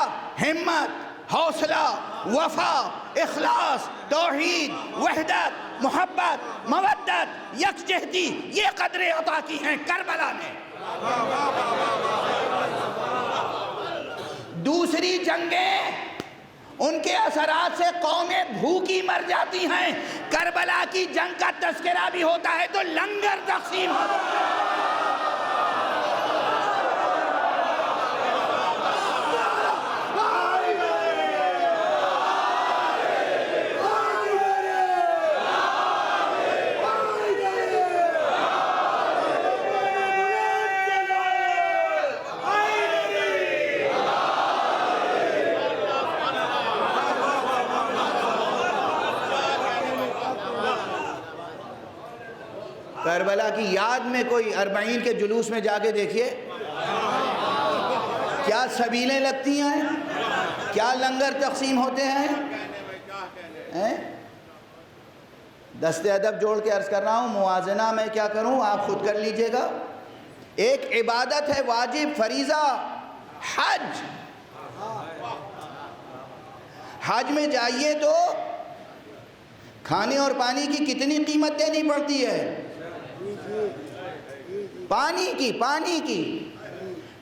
ہمت، حوصلہ، وفا، اخلاص، توحید، وحدت، محبت، مودت، یکجہتی، یہ قدریں عطا کی ہیں کربلا نے۔ دوسری جنگیں ان کے اثرات سے قومیں بھوکی مر جاتی ہیں، کربلا کی جنگ کا تذکرہ بھی ہوتا ہے تو لنگر تقسیم ہوتا ہے۔ کربلا کی یاد میں کوئی 40 کے جلوس میں جا کے دیکھیے، کیا سبیلیں لگتی ہیں، کیا لنگر تقسیم ہوتے ہیں۔ دست ادب جوڑ کے عرض کر رہا ہوں، موازنہ میں کیا کروں آپ خود کر لیجئے گا۔ ایک عبادت ہے واجب فریضہ، حج۔ حج میں جائیے تو کھانے اور پانی کی کتنی قیمت دینی پڑتی ہے؟ پانی کی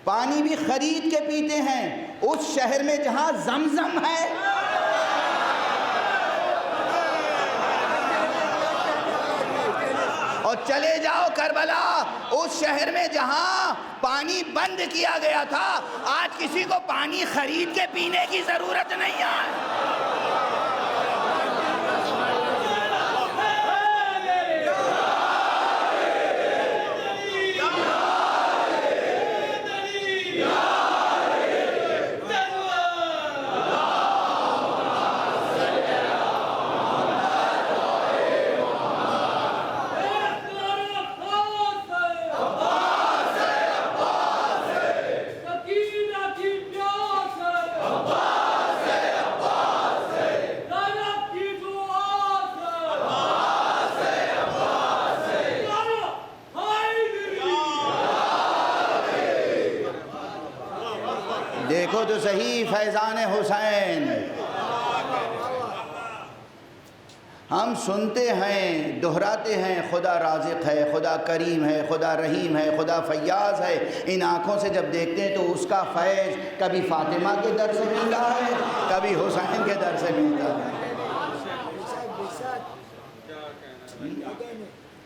پانی بھی خرید کے پیتے ہیں اس شہر میں جہاں زمزم ہے۔ اور چلے جاؤ کربلا، اس شہر میں جہاں پانی بند کیا گیا تھا، آج کسی کو پانی خرید کے پینے کی ضرورت نہیں ہے۔ دیکھو تو صحیح فیضان حسین، ہم سنتے ہیں، دہراتے ہیں، خدا رازق ہے، خدا کریم ہے، خدا رحیم ہے، خدا فیاض ہے۔ ان آنکھوں سے جب دیکھتے ہیں تو اس کا فیض کبھی فاطمہ کے در سے ملتا ہے، کبھی حسین کے در سے ملتا ہے۔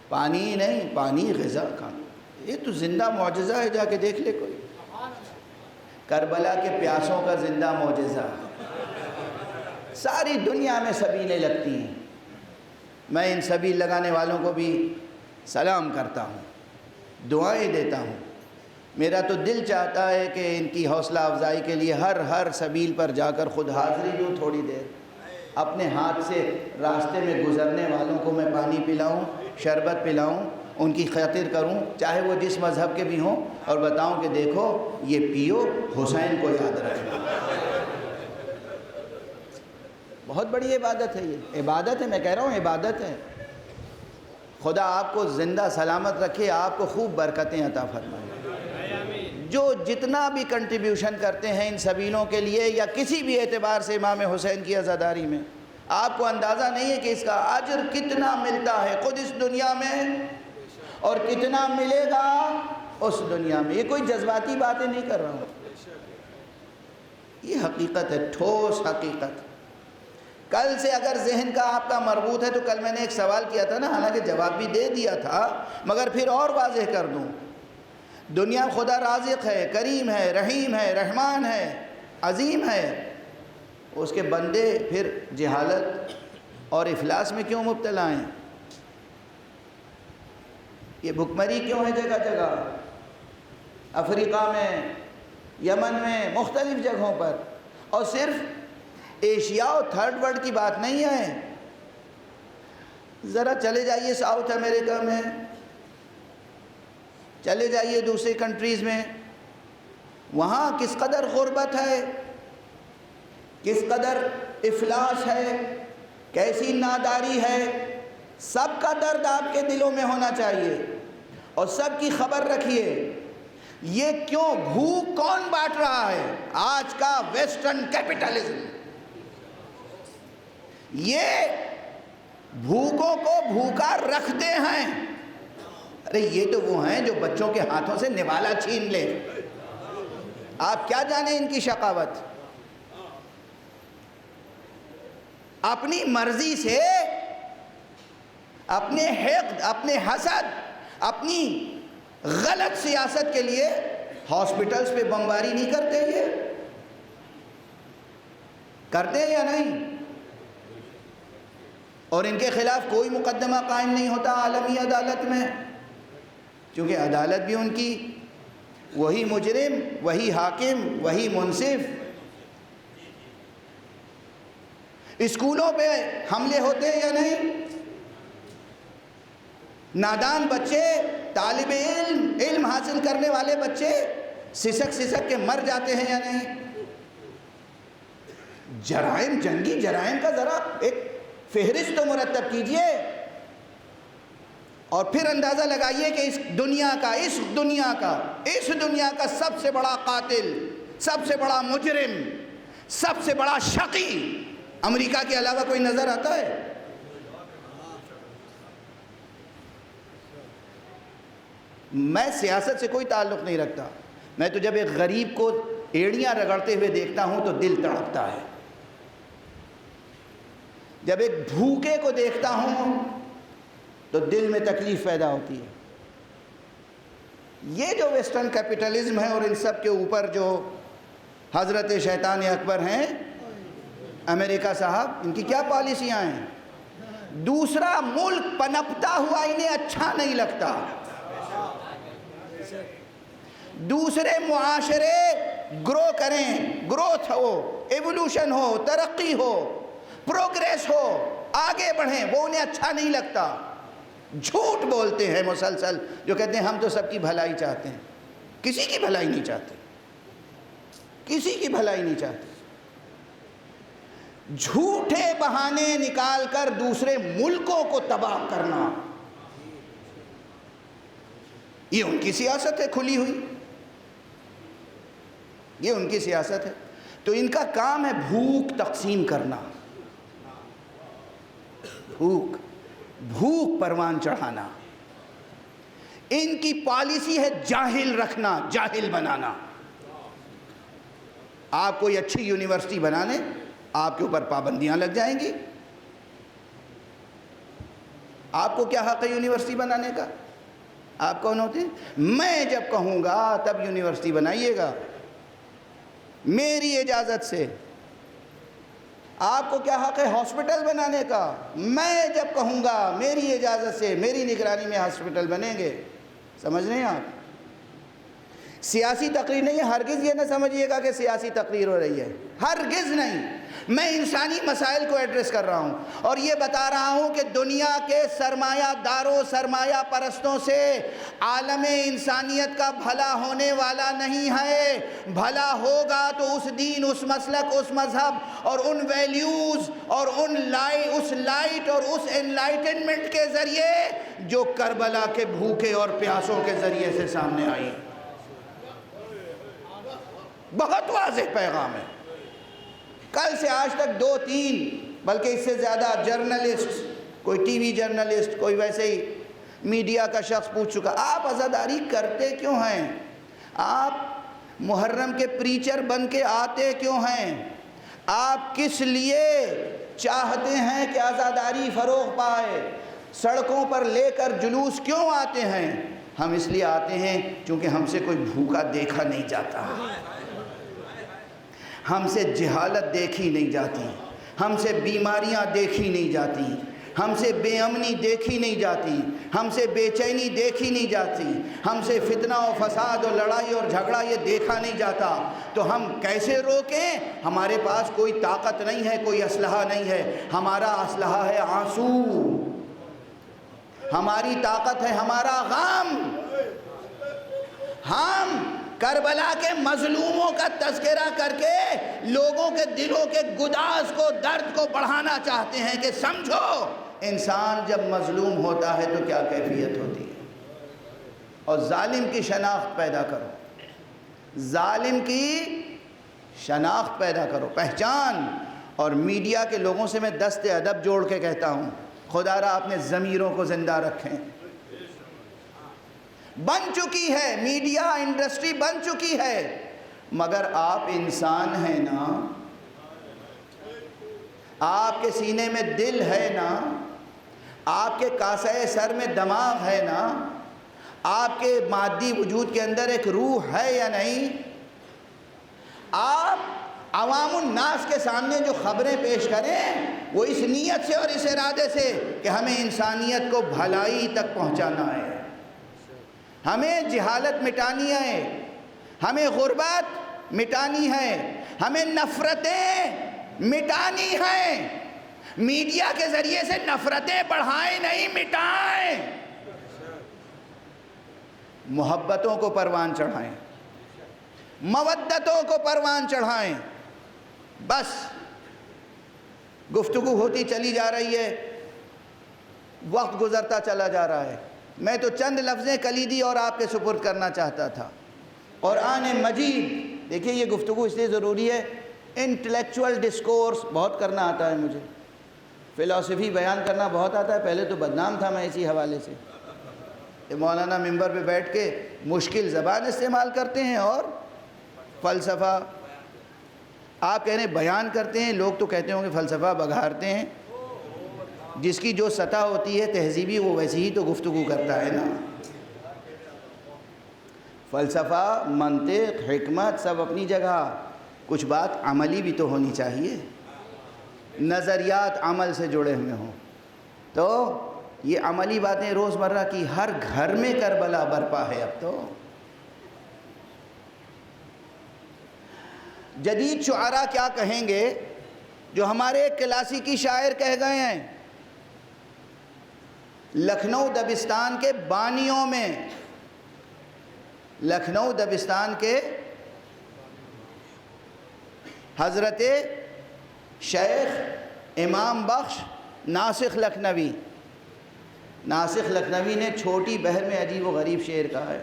پانی نہیں، پانی غذا کا، یہ تو زندہ معجزہ ہے، جا کے دیکھ لے کوئی۔ کربلا کے پیاسوں کا زندہ معجزہ، ساری دنیا میں سبیلیں لگتی ہیں۔ میں ان سبیل لگانے والوں کو بھی سلام کرتا ہوں، دعائیں دیتا ہوں۔ میرا تو دل چاہتا ہے کہ ان کی حوصلہ افزائی کے لیے ہر سبیل پر جا کر خود حاضری دوں، تھوڑی دیر اپنے ہاتھ سے راستے میں گزرنے والوں کو میں پانی پلاؤں، شربت پلاؤں، ان کی خاطر کروں، چاہے وہ جس مذہب کے بھی ہوں، اور بتاؤں کہ دیکھو یہ پیو، حسین کو یاد رکھنا۔ بہت بڑی عبادت ہے، یہ عبادت ہے، میں کہہ رہا ہوں عبادت ہے۔ خدا آپ کو زندہ سلامت رکھے، آپ کو خوب برکتیں عطا فرمائے۔ جو جتنا بھی کنٹریبیوشن کرتے ہیں ان سبیلوں کے لیے یا کسی بھی اعتبار سے امام حسین کی عزاداری میں، آپ کو اندازہ نہیں ہے کہ اس کا اجر کتنا ملتا ہے خود اس دنیا میں، اور کتنا ملے گا اس دنیا میں۔ یہ کوئی جذباتی باتیں نہیں کر رہا ہوں، یہ حقیقت ہے، ٹھوس حقیقت۔ کل سے اگر ذہن کا آپ کا مربوط ہے تو کل میں نے ایک سوال کیا تھا نا، حالانکہ جواب بھی دے دیا تھا، مگر پھر اور واضح کر دوں۔ دنیا خدا رازق ہے، کریم ہے، رحیم ہے، رحمان ہے، عظیم ہے، اس کے بندے پھر جہالت اور افلاس میں کیوں مبتلا ہیں؟ یہ بھکمری کیوں ہے جگہ جگہ؟ افریقہ میں، یمن میں، مختلف جگہوں پر، اور صرف ایشیا اور تھرڈ ورلڈ کی بات نہیں ہے۔ ذرا چلے جائیے ساؤتھ امریکہ میں، چلے جائیے دوسرے کنٹریز میں، وہاں کس قدر غربت ہے، کس قدر افلاس ہے، کیسی ناداری ہے۔ سب کا درد آپ کے دلوں میں ہونا چاہیے، اور سب کی خبر رکھیے۔ یہ کیوں بھوک کون بانٹ رہا ہے؟ آج کا ویسٹرن کیپٹلزم۔ یہ بھوکوں کو بھوکا رکھتے ہیں۔ ارے یہ تو وہ ہیں جو بچوں کے ہاتھوں سے نوالا چھین لے۔ آپ کیا جانیں ان کی شقاوت؟ اپنی مرضی سے، اپنے حقد، اپنے حسد، اپنی غلط سیاست کے لیے ہاسپٹلز پہ بمباری نہیں کرتے، یہ کرتے ہیں یا نہیں؟ اور ان کے خلاف کوئی مقدمہ قائم نہیں ہوتا عالمی عدالت میں، کیونکہ عدالت بھی ان کی، وہی مجرم، وہی حاکم، وہی منصف۔ اسکولوں پہ حملے ہوتے ہیں یا نہیں؟ نادان بچے، طالب علم حاصل کرنے والے بچے سسک سسک کے مر جاتے ہیں یا نہیں؟ جرائم، جنگی جرائم کا ذرا ایک فہرست تو مرتب کیجئے، اور پھر اندازہ لگائیے کہ اس دنیا کا سب سے بڑا قاتل، سب سے بڑا مجرم، سب سے بڑا شقی امریکہ کے علاوہ کوئی نظر آتا ہے؟ میں سیاست سے کوئی تعلق نہیں رکھتا، میں تو جب ایک غریب کو ایڑیاں رگڑتے ہوئے دیکھتا ہوں تو دل تڑپتا ہے، جب ایک بھوکے کو دیکھتا ہوں تو دل میں تکلیف پیدا ہوتی ہے۔ یہ جو ویسٹرن کیپٹلزم ہے اور ان سب کے اوپر جو حضرت شیطان اکبر ہیں امریکہ صاحب، ان کی کیا پالیسیاں ہیں؟ دوسرا ملک پنپتا ہوا انہیں اچھا نہیں لگتا، دوسرے معاشرے گرو کریں، گروتھ ہو، ایوولوشن ہو، ترقی ہو، پروگریس ہو، آگے بڑھیں، وہ انہیں اچھا نہیں لگتا۔ جھوٹ بولتے ہیں مسلسل، جو کہتے ہیں ہم تو سب کی بھلائی چاہتے ہیں۔ کسی کی بھلائی نہیں چاہتے، کسی کی بھلائی نہیں چاہتے۔ جھوٹے بہانے نکال کر دوسرے ملکوں کو تباہ کرنا، یہ ان کی سیاست ہے کھلی ہوئی، یہ ان کی سیاست ہے۔ تو ان کا کام ہے بھوک تقسیم کرنا، بھوک پروان چڑھانا۔ ان کی پالیسی ہے جاہل رکھنا، جاہل بنانا۔ آپ کوئی اچھی یونیورسٹی بنانے، آپ کے اوپر پابندیاں لگ جائیں گی۔ آپ کو کیا حق ہے یونیورسٹی بنانے کا؟ آپ کون ہوتے ہیں؟ میں جب کہوں گا تب یونیورسٹی بنائیے گا، میری اجازت سے۔ آپ کو کیا حق ہے ہاسپٹل بنانے کا؟ میں جب کہوں گا میری اجازت سے، میری نگرانی میں ہاسپٹل بنیں گے۔ سمجھ رہے ہیں آپ؟ سیاسی تقریر نہیں ہے، ہرگز یہ نہ سمجھیے گا کہ سیاسی تقریر ہو رہی ہے، ہرگز نہیں۔ میں انسانی مسائل کو ایڈریس کر رہا ہوں اور یہ بتا رہا ہوں کہ دنیا کے سرمایہ داروں، سرمایہ پرستوں سے عالم انسانیت کا بھلا ہونے والا نہیں ہے۔ بھلا ہوگا تو اس دین، اس مسلک، اس مذہب اور ان ویلیوز اور اس لائٹ اور اس انلائٹنمنٹ کے ذریعے جو کربلا کے بھوکے اور پیاسوں کے ذریعے سے سامنے آئی۔ بہت واضح پیغام ہے۔ کل سے آج تک 2-3 بلکہ اس سے زیادہ جرنلسٹ، کوئی ٹی وی جرنلسٹ، کوئی ویسے ہی میڈیا کا شخص پوچھ چکا، آپ عزاداری کرتے کیوں ہیں؟ آپ محرم کے پریچر بن کے آتے کیوں ہیں؟ آپ کس لیے چاہتے ہیں کہ عزاداری فروغ پائے؟ سڑکوں پر لے کر جلوس کیوں آتے ہیں؟ ہم اس لیے آتے ہیں چونکہ ہم سے کوئی بھوکا دیکھا نہیں جاتا، ہم سے جہالت دیکھی نہیں جاتی، ہم سے بیماریاں دیکھی نہیں جاتی، ہم سے بے امنی دیکھی نہیں جاتی، ہم سے بے چینی دیکھی نہیں جاتی، ہم سے فتنہ و فساد اور لڑائی اور جھگڑا یہ دیکھا نہیں جاتا۔ تو ہم کیسے روکیں؟ ہمارے پاس کوئی طاقت نہیں ہے، کوئی اسلحہ نہیں ہے۔ ہمارا اسلحہ ہے آنسو، ہماری طاقت ہے ہمارا غم۔ ہم کربلا کے مظلوموں کا تذکرہ کر کے لوگوں کے دلوں کے گداز کو، درد کو بڑھانا چاہتے ہیں کہ سمجھو انسان جب مظلوم ہوتا ہے تو کیا کیفیت ہوتی ہے۔ اور ظالم کی شناخت پیدا کرو، ظالم کی شناخت پیدا کرو، پہچان۔ اور میڈیا کے لوگوں سے میں دست ادب جوڑ کے کہتا ہوں، خدا را اپنے ضمیروں کو زندہ رکھیں۔ بن چکی ہے میڈیا انڈسٹری، بن چکی ہے، مگر آپ انسان ہیں نا، آپ کے سینے میں دل ہے نا، آپ کے کاسے سر میں دماغ ہے نا، آپ کے مادی وجود کے اندر ایک روح ہے یا نہیں؟ آپ عوام الناس کے سامنے جو خبریں پیش کریں وہ اس نیت سے اور اس ارادے سے کہ ہمیں انسانیت کو بھلائی تک پہنچانا ہے، ہمیں جہالت مٹانی ہے، ہمیں غربت مٹانی ہے، ہمیں نفرتیں مٹانی ہیں۔ میڈیا کے ذریعے سے نفرتیں بڑھائیں نہیں، مٹائیں۔ محبتوں کو پروان چڑھائیں، مودتوں کو پروان چڑھائیں۔ بس گفتگو ہوتی چلی جا رہی ہے، وقت گزرتا چلا جا رہا ہے۔ میں تو چند لفظیں کلیدی اور آپ کے سپرد کرنا چاہتا تھا۔ قرآن مجید، دیکھیے یہ گفتگو اس لیے ضروری ہے، انٹلیکچول ڈسکورس بہت کرنا آتا ہے مجھے، فلسفی بیان کرنا بہت آتا ہے، پہلے تو بدنام تھا میں اسی حوالے سے کہ مولانا ممبر پہ بیٹھ کے مشکل زبان استعمال کرتے ہیں اور فلسفہ آپ کہہ رہے ہیں بیان کرتے ہیں، لوگ تو کہتے ہوں گے فلسفہ بگھارتے ہیں۔ جس کی جو سطح ہوتی ہے تہذیبی وہ ویسی ہی تو گفتگو کرتا ہے نا. فلسفہ، منطق، حکمت سب اپنی جگہ، کچھ بات عملی بھی تو ہونی چاہیے، نظریات عمل سے جڑے ہوئے ہوں. تو یہ عملی باتیں روزمرہ کی ہر گھر میں کربلا برپا ہے. اب تو جدید شعراء کیا کہیں گے جو ہمارے کلاسیکی شاعر کہہ گئے ہیں. لکھنؤ دبستان کے بانیوں میں، لکھنؤ دبستان کے حضرت شیخ امام بخش ناسخ لکھنوی، ناسخ لکھنوی نے چھوٹی بہر میں عجیب و غریب شعر کہا ہے.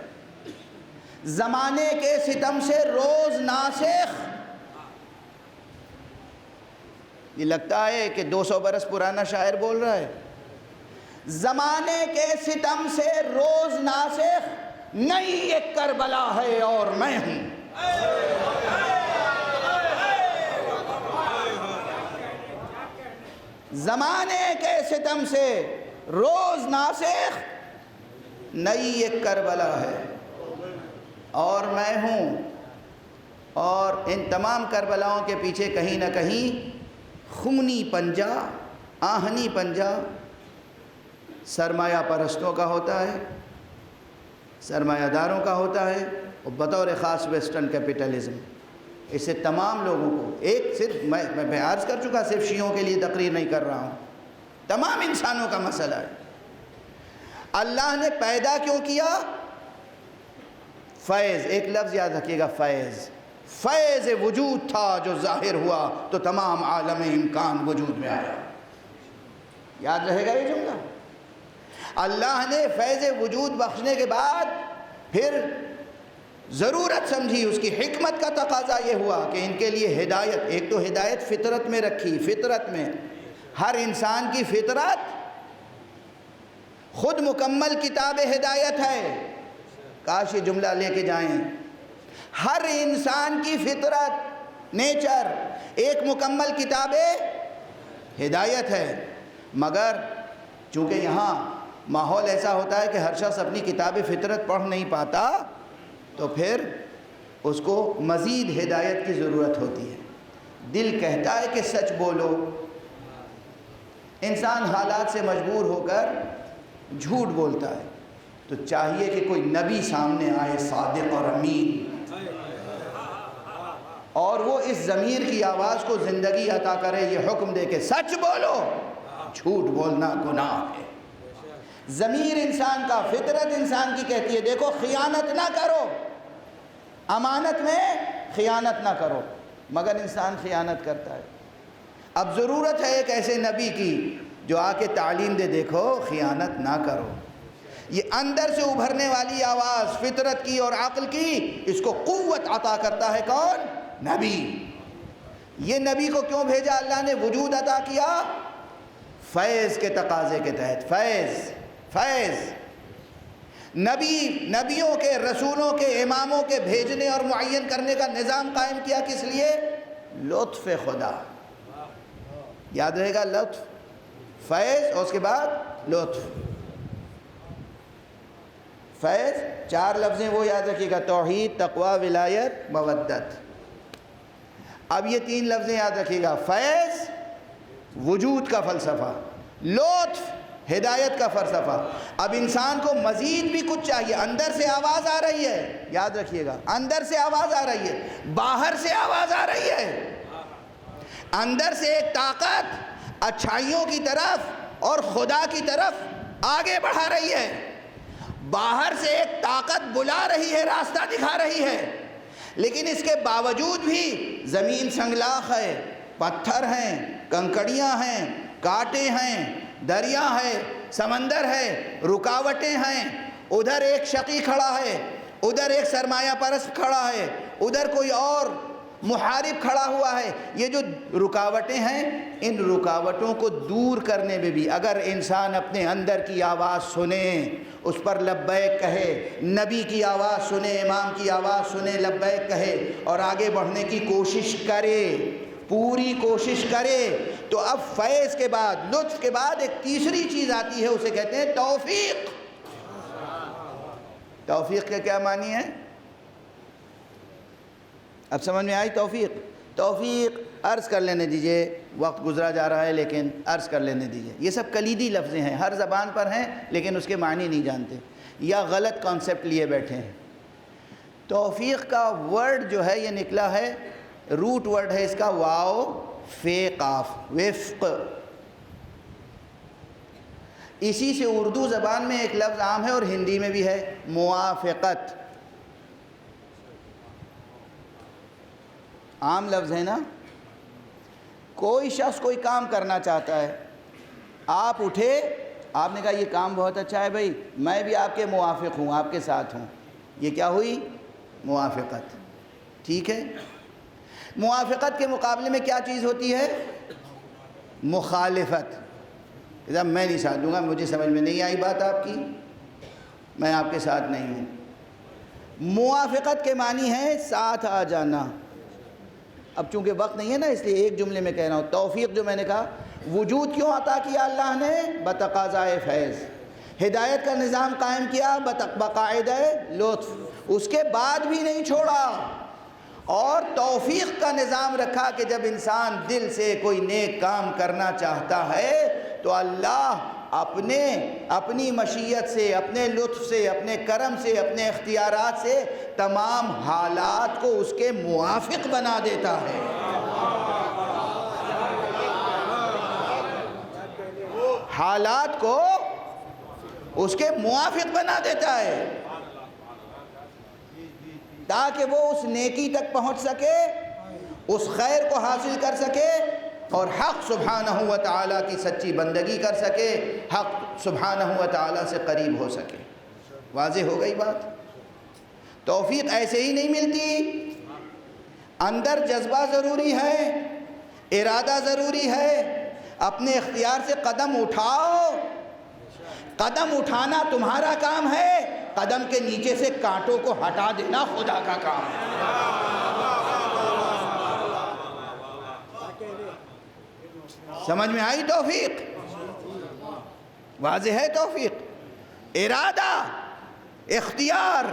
زمانے کے ستم سے روز ناسخ، یہ لگتا ہے کہ 200 برس پرانا شاعر بول رہا ہے. زمانے کے ستم سے روز ناسخ، نئی ایک کربلا ہے اور میں ہوں. زمانے کے ستم سے روز ناسخ، نئی ایک کربلا ہے اور میں ہوں. اور ان تمام کربلاؤں کے پیچھے کہیں نہ کہیں خونی پنجہ، آہنی پنجہ سرمایہ پرستوں کا ہوتا ہے، سرمایہ داروں کا ہوتا ہے، اور بطور خاص ویسٹرن کیپٹلزم. اس سے تمام لوگوں کو، ایک صرف میں عرض کر چکا، صرف شیعوں کے لیے تقریر نہیں کر رہا ہوں، تمام انسانوں کا مسئلہ ہے. اللہ نے پیدا کیوں کیا؟ فیض، ایک لفظ یاد رکھیے گا، فیض. فیض وجود تھا جو ظاہر ہوا تو تمام عالم امکان وجود میں آیا. یاد رہے گا یہ جملہ. اللہ نے فیض وجود بخشنے کے بعد پھر ضرورت سمجھی، اس کی حکمت کا تقاضا یہ ہوا کہ ان کے لیے ہدایت، ایک تو ہدایت فطرت میں رکھی. فطرت میں ہر انسان کی فطرت خود مکمل کتاب ہدایت ہے. کاش یہ جملہ لے کے جائیں. ہر انسان کی فطرت، نیچر ایک مکمل کتاب ہدایت ہے. مگر چونکہ یہاں ماحول ایسا ہوتا ہے کہ ہر شخص اپنی کتاب فطرت پڑھ نہیں پاتا، تو پھر اس کو مزید ہدایت کی ضرورت ہوتی ہے. دل کہتا ہے کہ سچ بولو، انسان حالات سے مجبور ہو کر جھوٹ بولتا ہے. تو چاہیے کہ کوئی نبی سامنے آئے صادق اور امین، اور وہ اس ضمیر کی آواز کو زندگی عطا کرے، یہ حکم دے کہ سچ بولو، جھوٹ بولنا گناہ ہے. ضمیر انسان کا، فطرت انسان کی کہتی ہے دیکھو خیانت نہ کرو، امانت میں خیانت نہ کرو، مگر انسان خیانت کرتا ہے. اب ضرورت ہے ایک ایسے نبی کی جو آ کے تعلیم دے، دیکھو خیانت نہ کرو. یہ اندر سے ابھرنے والی آواز فطرت کی اور عقل کی، اس کو قوت عطا کرتا ہے کون؟ نبی. یہ نبی کو کیوں بھیجا اللہ نے، وجود عطا کیا فیض کے تقاضے کے تحت. فیض نبیوں کے، رسولوں کے، اماموں کے بھیجنے اور معین کرنے کا نظام قائم کیا. کس لیے؟ لطف خدا. یاد رہے گا، لطف، فیض اور اس کے بعد لطف. فیض 4 لفظیں وہ یاد رکھیے گا، توحید، تقوی، ولایت، مودت. اب یہ 3 لفظیں یاد رکھیے گا، فیض وجود کا فلسفہ، لطف ہدایت کا فلسفہ. اب انسان کو مزید بھی کچھ چاہیے. اندر سے آواز آ رہی ہے، یاد رکھیے گا، اندر سے آواز آ رہی ہے، باہر سے آواز آ رہی ہے. اندر سے ایک طاقت اچھائیوں کی طرف اور خدا کی طرف آگے بڑھا رہی ہے. باہر سے ایک طاقت بلا رہی ہے، راستہ دکھا رہی ہے. لیکن اس کے باوجود بھی زمین سنگلاخ ہے، پتھر ہیں، کنکڑیاں ہیں، کانٹے ہیں، دریا ہے، سمندر ہے، رکاوٹیں ہیں. ادھر ایک شقی کھڑا ہے، ادھر ایک سرمایہ پرست کھڑا ہے، ادھر کوئی اور محارب کھڑا ہوا ہے. یہ جو رکاوٹیں ہیں، ان رکاوٹوں کو دور کرنے میں بھی اگر انسان اپنے اندر کی آواز سنے، اس پر لبیک کہے، نبی کی آواز سنے، امام کی آواز سنے، لبیک کہے اور آگے بڑھنے کی کوشش کرے، پوری کوشش کرے. تو اب فیض کے بعد، لطف کے بعد ایک تیسری چیز آتی ہے، اسے کہتے ہیں توفیق. توفیق کا کیا معنی ہے؟ اب سمجھ میں آئی توفیق؟ توفیق عرض کر لینے دیجئے، وقت گزرا جا رہا ہے لیکن عرض کر لینے دیجئے. یہ سب کلیدی لفظیں ہیں، ہر زبان پر ہیں لیکن اس کے معنی نہیں جانتے یا غلط کانسیپٹ لیے بیٹھے ہیں. توفیق کا ورڈ جو ہے یہ نکلا ہے، روٹ ورڈ ہے اس کا واو فے قاف، وفق. اسی سے اردو زبان میں ایک لفظ عام ہے اور ہندی میں بھی ہے، موافقت. عام لفظ ہے نا. کوئی شخص کوئی کام کرنا چاہتا ہے، آپ اٹھے، آپ نے کہا یہ کام بہت اچھا ہے بھائی، میں بھی آپ کے موافق ہوں، آپ کے ساتھ ہوں. یہ کیا ہوئی؟ موافقت. ٹھیک ہے. موافقت کے مقابلے میں کیا چیز ہوتی ہے؟ مخالفت. جب میں نہیں ساتھ دوں گا، مجھے سمجھ میں نہیں آئی بات آپ کی، میں آپ کے ساتھ نہیں ہوں. موافقت کے معنی ہے ساتھ آ جانا. اب چونکہ وقت نہیں ہے نا، اس لیے ایک جملے میں کہہ رہا ہوں. توفیق جو میں نے کہا، وجود کیوں عطا کیا اللہ نے؟ بتقاضائے فیض. ہدایت کا نظام قائم کیا بقاعدہ لطف، اس کے بعد بھی نہیں چھوڑا. اور توفیق کا نظام رکھا کہ جب انسان دل سے کوئی نیک کام کرنا چاہتا ہے تو اللہ اپنی مشیت سے، اپنے لطف سے، اپنے کرم سے، اپنے اختیارات سے تمام حالات کو اس کے موافق بنا دیتا ہے. حالات کو اس کے موافق بنا دیتا ہے تاکہ وہ اس نیکی تک پہنچ سکے، اس خیر کو حاصل کر سکے اور حق سبحانہ و تعالیٰ کی سچی بندگی کر سکے، حق سبحانہ و تعالیٰ سے قریب ہو سکے. واضح ہو گئی بات؟ توفیق ایسے ہی نہیں ملتی. اندر جذبہ ضروری ہے، ارادہ ضروری ہے. اپنے اختیار سے قدم اٹھاؤ. قدم اٹھانا تمہارا کام ہے، قدم کے نیچے سے کانٹوں کو ہٹا دینا خدا کا کام ہے. سمجھ میں آئی توفیق؟ واضح ہے توفیق؟ ارادہ، اختیار،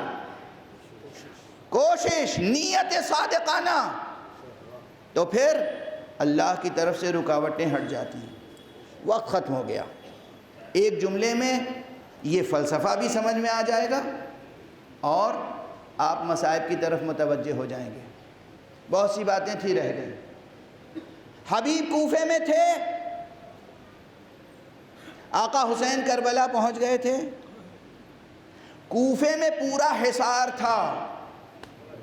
کوشش، نیت صادقانہ. تو پھر اللہ کی طرف سے رکاوٹیں ہٹ جاتی ہیں. وقت ختم ہو گیا. ایک جملے میں یہ فلسفہ بھی سمجھ میں آ جائے گا اور آپ مصائب کی طرف متوجہ ہو جائیں گے. بہت سی باتیں تھی رہ گئی. حبیب کوفے میں تھے، آقا حسین کربلا پہنچ گئے تھے. کوفے میں پورا حصار تھا،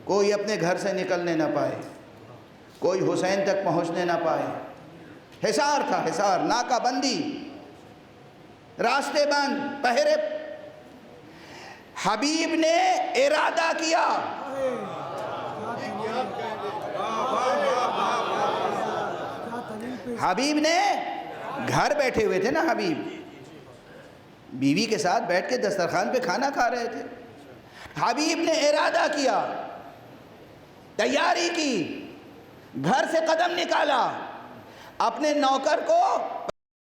کوئی اپنے گھر سے نکلنے نہ پائے، کوئی حسین تک پہنچنے نہ پائے. حصار تھا، حصار، ناکہ بندی، راستے بند، پہرے. حبیب نے ارادہ کیا، حبیب نے گھر بیٹھے ہوئے تھے نا، حبیب بیوی کے ساتھ بیٹھ کے دسترخوان پہ کھانا کھا رہے تھے. حبیب نے ارادہ کیا، تیاری کی، گھر سے قدم نکالا، اپنے نوکر کو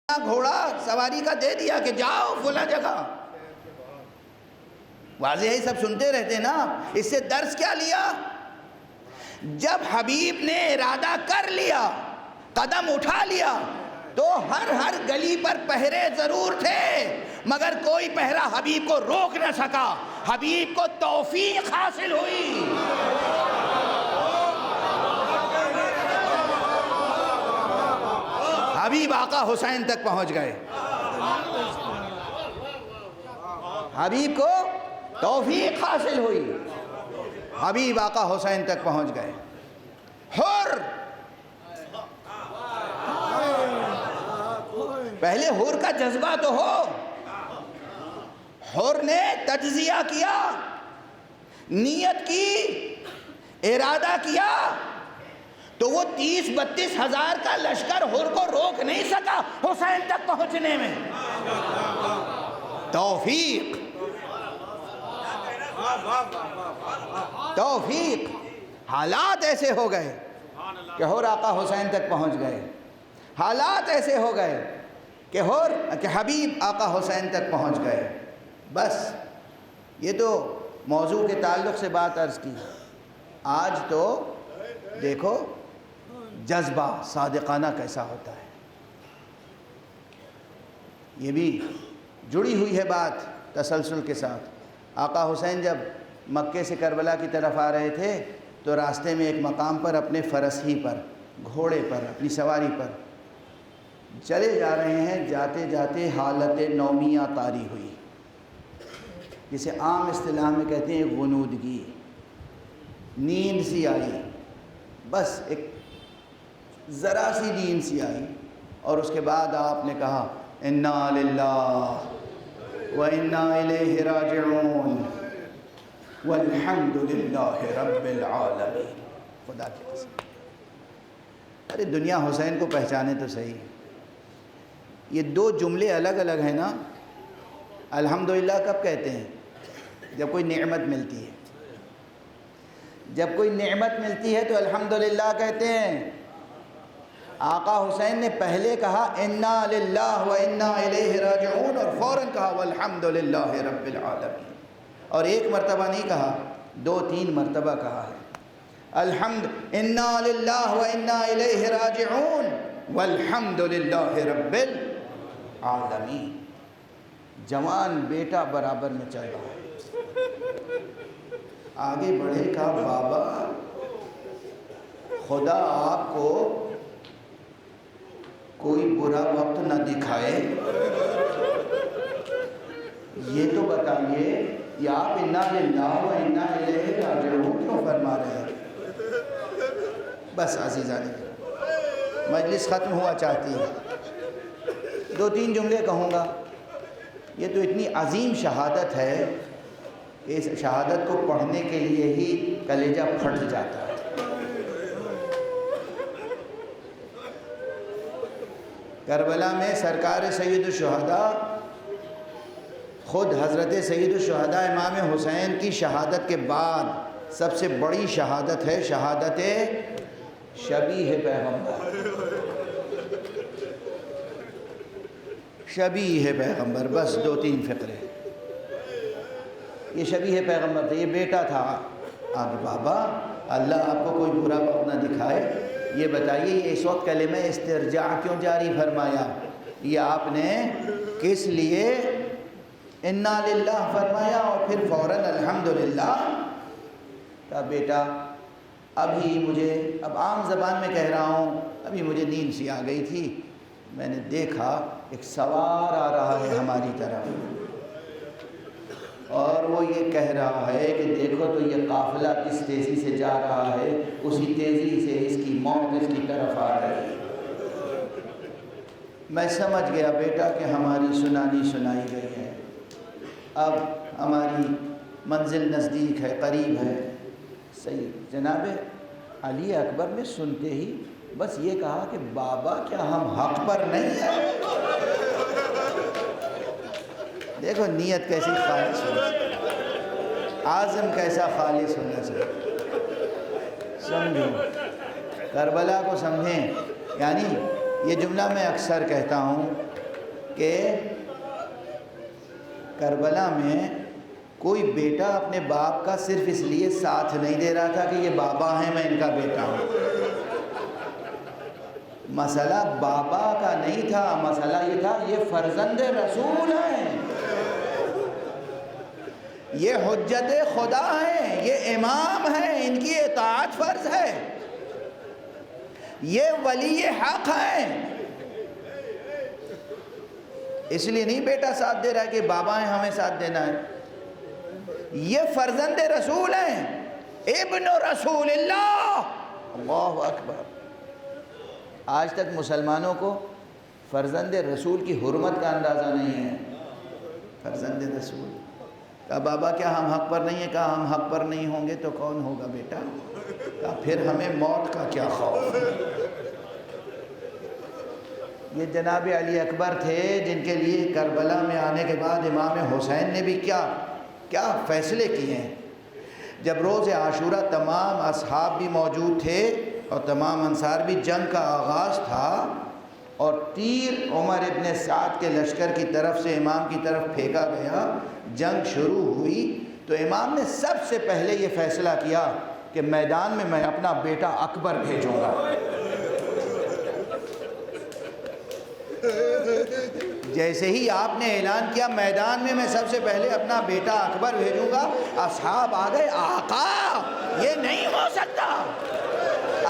گھوڑا سواری کا دے دیا کہ جاؤ فلاں جگہ. واضح ہے، سب سنتے رہتے نا. اس سے درس کیا لیا؟ جب حبیب نے ارادہ کر لیا، قدم اٹھا لیا، تو ہر گلی پر پہرے ضرور تھے مگر کوئی پہرا حبیب کو روک نہ سکا. حبیب کو توفیق حاصل ہوئی. حبیب آقا حسین تک پہنچ گئے. حبیب کو توفیق حاصل ہوئی، حبیب آقا حسین تک پہنچ گئے. حر، پہلے حر کا جذبہ تو ہو. حر نے تجزیہ کیا، نیت کی، ارادہ کیا، تو وہ 30-32 ہزار کا لشکر حر کو روک نہیں سکا حسین تک پہنچنے میں. توفیق، توفیق. حالات ایسے ہو گئے کہ ہور آقا حسین تک پہنچ گئے، حالات ایسے ہو گئے کہ حبیب آقا حسین تک پہنچ گئے۔ بس یہ تو موضوع کے تعلق سے بات عرض کی۔ آج تو دیکھو جذبہ صادقانہ کیسا ہوتا ہے، یہ بھی جڑی ہوئی ہے بات تسلسل کے ساتھ۔ آقا حسین جب مکے سے کربلا کی طرف آ رہے تھے تو راستے میں ایک مقام پر اپنے فرس ہی پر، گھوڑے پر، اپنی سواری پر چلے جا رہے ہیں، جاتے جاتے حالت نومیہ طاری ہوئی، جسے عام اصطلاح میں کہتے ہیں غنودگی، نیند سی آئی، بس ایک ذرا سی نیند سی آئی، اور اس کے بعد آپ نے کہا انا للہ وانا الیہ راجعون والحمد للہ رب العالمین۔ خدا کی قسم، ارے دنیا حسین کو پہچانے تو صحیح۔ یہ دو جملے الگ الگ ہیں نا۔ الحمدللہ کب کہتے ہیں؟ جب کوئی نعمت ملتی ہے، جب کوئی نعمت ملتی ہے تو الحمدللہ کہتے ہیں۔ آقا حسین نے پہلے کہا انا للہ و انا الیہ راجعون، اور فوراً کہا والحمدللہ رب العالمین، اور ایک مرتبہ نہیں کہا، 2-3 مرتبہ کہا ہے۔ الحمد انا للہ و انا الیہ راجعون والحمدللہ رب العالمین۔ جوان بیٹا برابر میں چل رہا ہے، آگے بڑھے، کہا بابا خدا آپ کو کوئی برا وقت نہ دکھائے، یہ تو بتائیے کہ آپ انا للہ و انا الیہ راجعون کیوں فرما رہے ہیں؟ بس عزیزان، مجلس ختم ہوا چاہتی ہے، 2-3 جملے کہوں گا۔ یہ تو اتنی عظیم شہادت ہے کہ اس شہادت کو پڑھنے کے لیے ہی کلیجہ پھٹ جاتا ہے۔ کربلا میں سرکار سید الشہداء، خود حضرت سید الشہداء امام حسین کی شہادت کے بعد سب سے بڑی شہادت ہے شہادت شبیہ پیغمبر۔ شبیہ پیغمبر، بس 2-3 فقرے۔ یہ شبیہ پیغمبر تھے، یہ بیٹا تھا۔ آگے بابا اللہ آپ کو کوئی برا وقت نہ دکھائے، یہ بتائیے یہ اس وقت کلمہ استرجاع کیوں جاری فرمایا؟ یہ آپ نے کس لیے انا للہ فرمایا اور پھر فوراً الحمدللہ؟ کہا بیٹا ابھی مجھے، اب عام زبان میں کہہ رہا ہوں، ابھی مجھے نیند سی آ گئی تھی، میں نے دیکھا ایک سوار آ رہا ہے ہماری طرف، اور وہ یہ کہہ رہا ہے کہ دیکھو تو یہ قافلہ کس تیزی سے جا رہا ہے، اسی تیزی سے اس کی موت اس کی طرف آ رہی ہے۔ میں سمجھ گیا بیٹا کہ ہماری سنانی سنائی گئی ہے، اب ہماری منزل نزدیک ہے، قریب ہے۔ صحیح، جناب علی اکبر نے سنتے ہی بس یہ کہا کہ بابا کیا ہم حق پر نہیں ہیں؟ دیکھو نیت کیسی خالص ہونا چاہیے، عازم کیسا خالص ہونا چاہیے۔ سمجھو کربلا کو سمجھیں، یعنی یہ جملہ میں اکثر کہتا ہوں کہ کربلا میں کوئی بیٹا اپنے باپ کا صرف اس لیے ساتھ نہیں دے رہا تھا کہ یہ بابا ہیں میں ان کا بیٹا ہوں، مسئلہ بابا کا نہیں تھا، مسئلہ یہ تھا یہ فرزند رسول ہیں، یہ حجت خدا ہیں، یہ امام ہیں، ان کی اطاعت فرض ہے، یہ ولی حق ہیں۔ اس لیے نہیں بیٹا ساتھ دے رہا ہے کہ بابا ہیں ہمیں ساتھ دینا ہے، یہ فرزند رسول ہیں، ابن رسول اللہ۔ اللہ اکبر۔ آج تک مسلمانوں کو فرزند رسول کی حرمت کا اندازہ نہیں ہے۔ فرزند رسول، کہا بابا کیا ہم حق پر نہیں ہیں؟ کہا ہم حق پر نہیں ہوں گے تو کون ہوگا بیٹا؟ کہا پھر ہمیں موت کا کیا خوف ہے؟ یہ جناب علی اکبر تھے جن کے لیے کربلا میں آنے کے بعد امام حسین نے بھی کیا فیصلے کیے ہیں۔ جب روز عاشورہ تمام اصحاب بھی موجود تھے اور تمام انصار بھی، جنگ کا آغاز تھا اور تیر عمر ابن سعد کے لشکر کی طرف سے امام کی طرف پھینکا گیا، جنگ شروع ہوئی تو امام نے سب سے پہلے یہ فیصلہ کیا کہ میدان میں اپنا بیٹا اکبر بھیجوں گا۔ جیسے ہی آپ نے اعلان کیا میدان میں سب سے پہلے اپنا بیٹا اکبر بھیجوں گا، اصحاب آ گئے، آقا یہ نہیں ہو سکتا،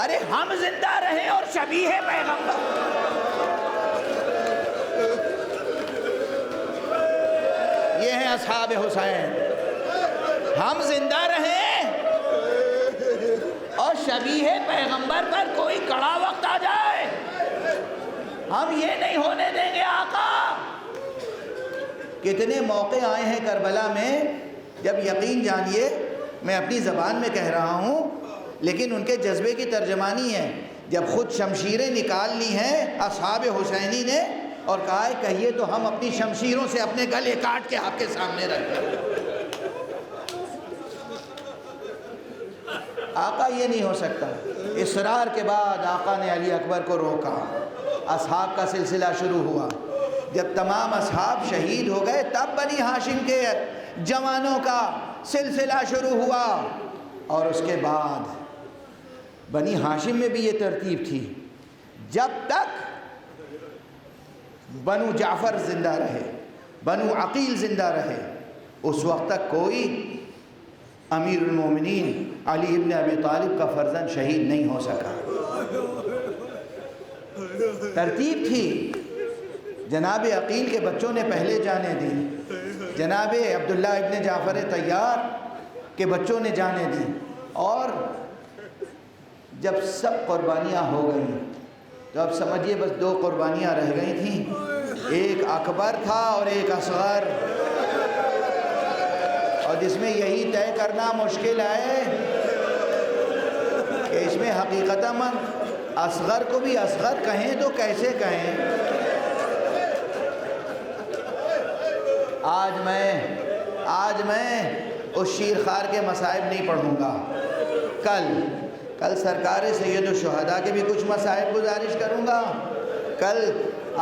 ارے ہم زندہ رہیں اور شبیہ پیغمبر۔ یہ ہیں اصحاب حسین، ہم زندہ رہیں اور شبیہ پیغمبر پر کوئی کڑا وقت آ جائے، ہم یہ نہیں ہونے دیں گے آقا۔ کتنے موقع آئے ہیں کربلا میں جب یقین جانیے میں اپنی زبان میں کہہ رہا ہوں لیکن ان کے جذبے کی ترجمانی ہے، جب خود شمشیریں نکال لی ہیں اصحاب حسینی نے اور کہا ہے کہیے تو ہم اپنی شمشیروں سے اپنے گلے کاٹ کے آپ کے سامنے رکھ دیں۔ آقا یہ نہیں ہو سکتا۔ اصرار کے بعد آقا نے علی اکبر کو روکا، اصحاب کا سلسلہ شروع ہوا۔ جب تمام اصحاب شہید ہو گئے تب بنی ہاشم کے جوانوں کا سلسلہ شروع ہوا، اور اس کے بعد بنی ہاشم میں بھی یہ ترتیب تھی، جب تک بنو جعفر زندہ رہے، بنو عقیل زندہ رہے، اس وقت تک کوئی امیر المومنین علی ابن ابی طالب کا فرزند شہید نہیں ہو سکا۔ ترتیب تھی، جناب عقیل کے بچوں نے پہلے جانیں دی، جناب عبداللہ ابن جعفر طیار کے بچوں نے جانیں دی، اور جب سب قربانیاں ہو گئیں تو اب سمجھیے بس دو قربانیاں رہ گئی تھیں، ایک اکبر تھا اور ایک اصغر، اور جس میں یہی طے کرنا مشکل ہے کہ اس میں حقیقتاً اصغر کو بھی اصغر کہیں تو کیسے کہیں۔ آج میں اس شیرخوار کے مصائب نہیں پڑھوں گا، کل سرکار سید الشہداء کے بھی کچھ مصائب گزارش کروں گا، کل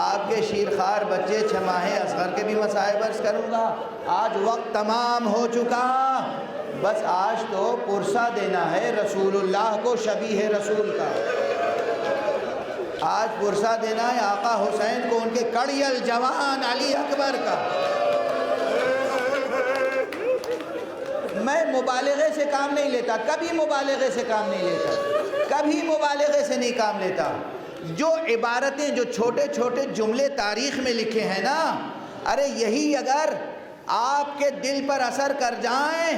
آپ کے شیرخوار بچے چھماہے اصغر کے بھی مصائب عرض کروں گا۔ آج وقت تمام ہو چکا، بس آج تو پرسہ دینا ہے رسول اللہ کو، شبیہ رسول کا، آج پرسہ دینا ہے آقا حسین کو ان کے کڑیل جوان علی اکبر کا۔ میں مبالغے سے کام نہیں لیتا، کبھی مبالغے سے کام نہیں لیتا، کبھی مبالغے سے نہیں کام لیتا۔ جو عبارتیں، جو چھوٹے چھوٹے جملے تاریخ میں لکھے ہیں نا، ارے یہی اگر آپ کے دل پر اثر کر جائیں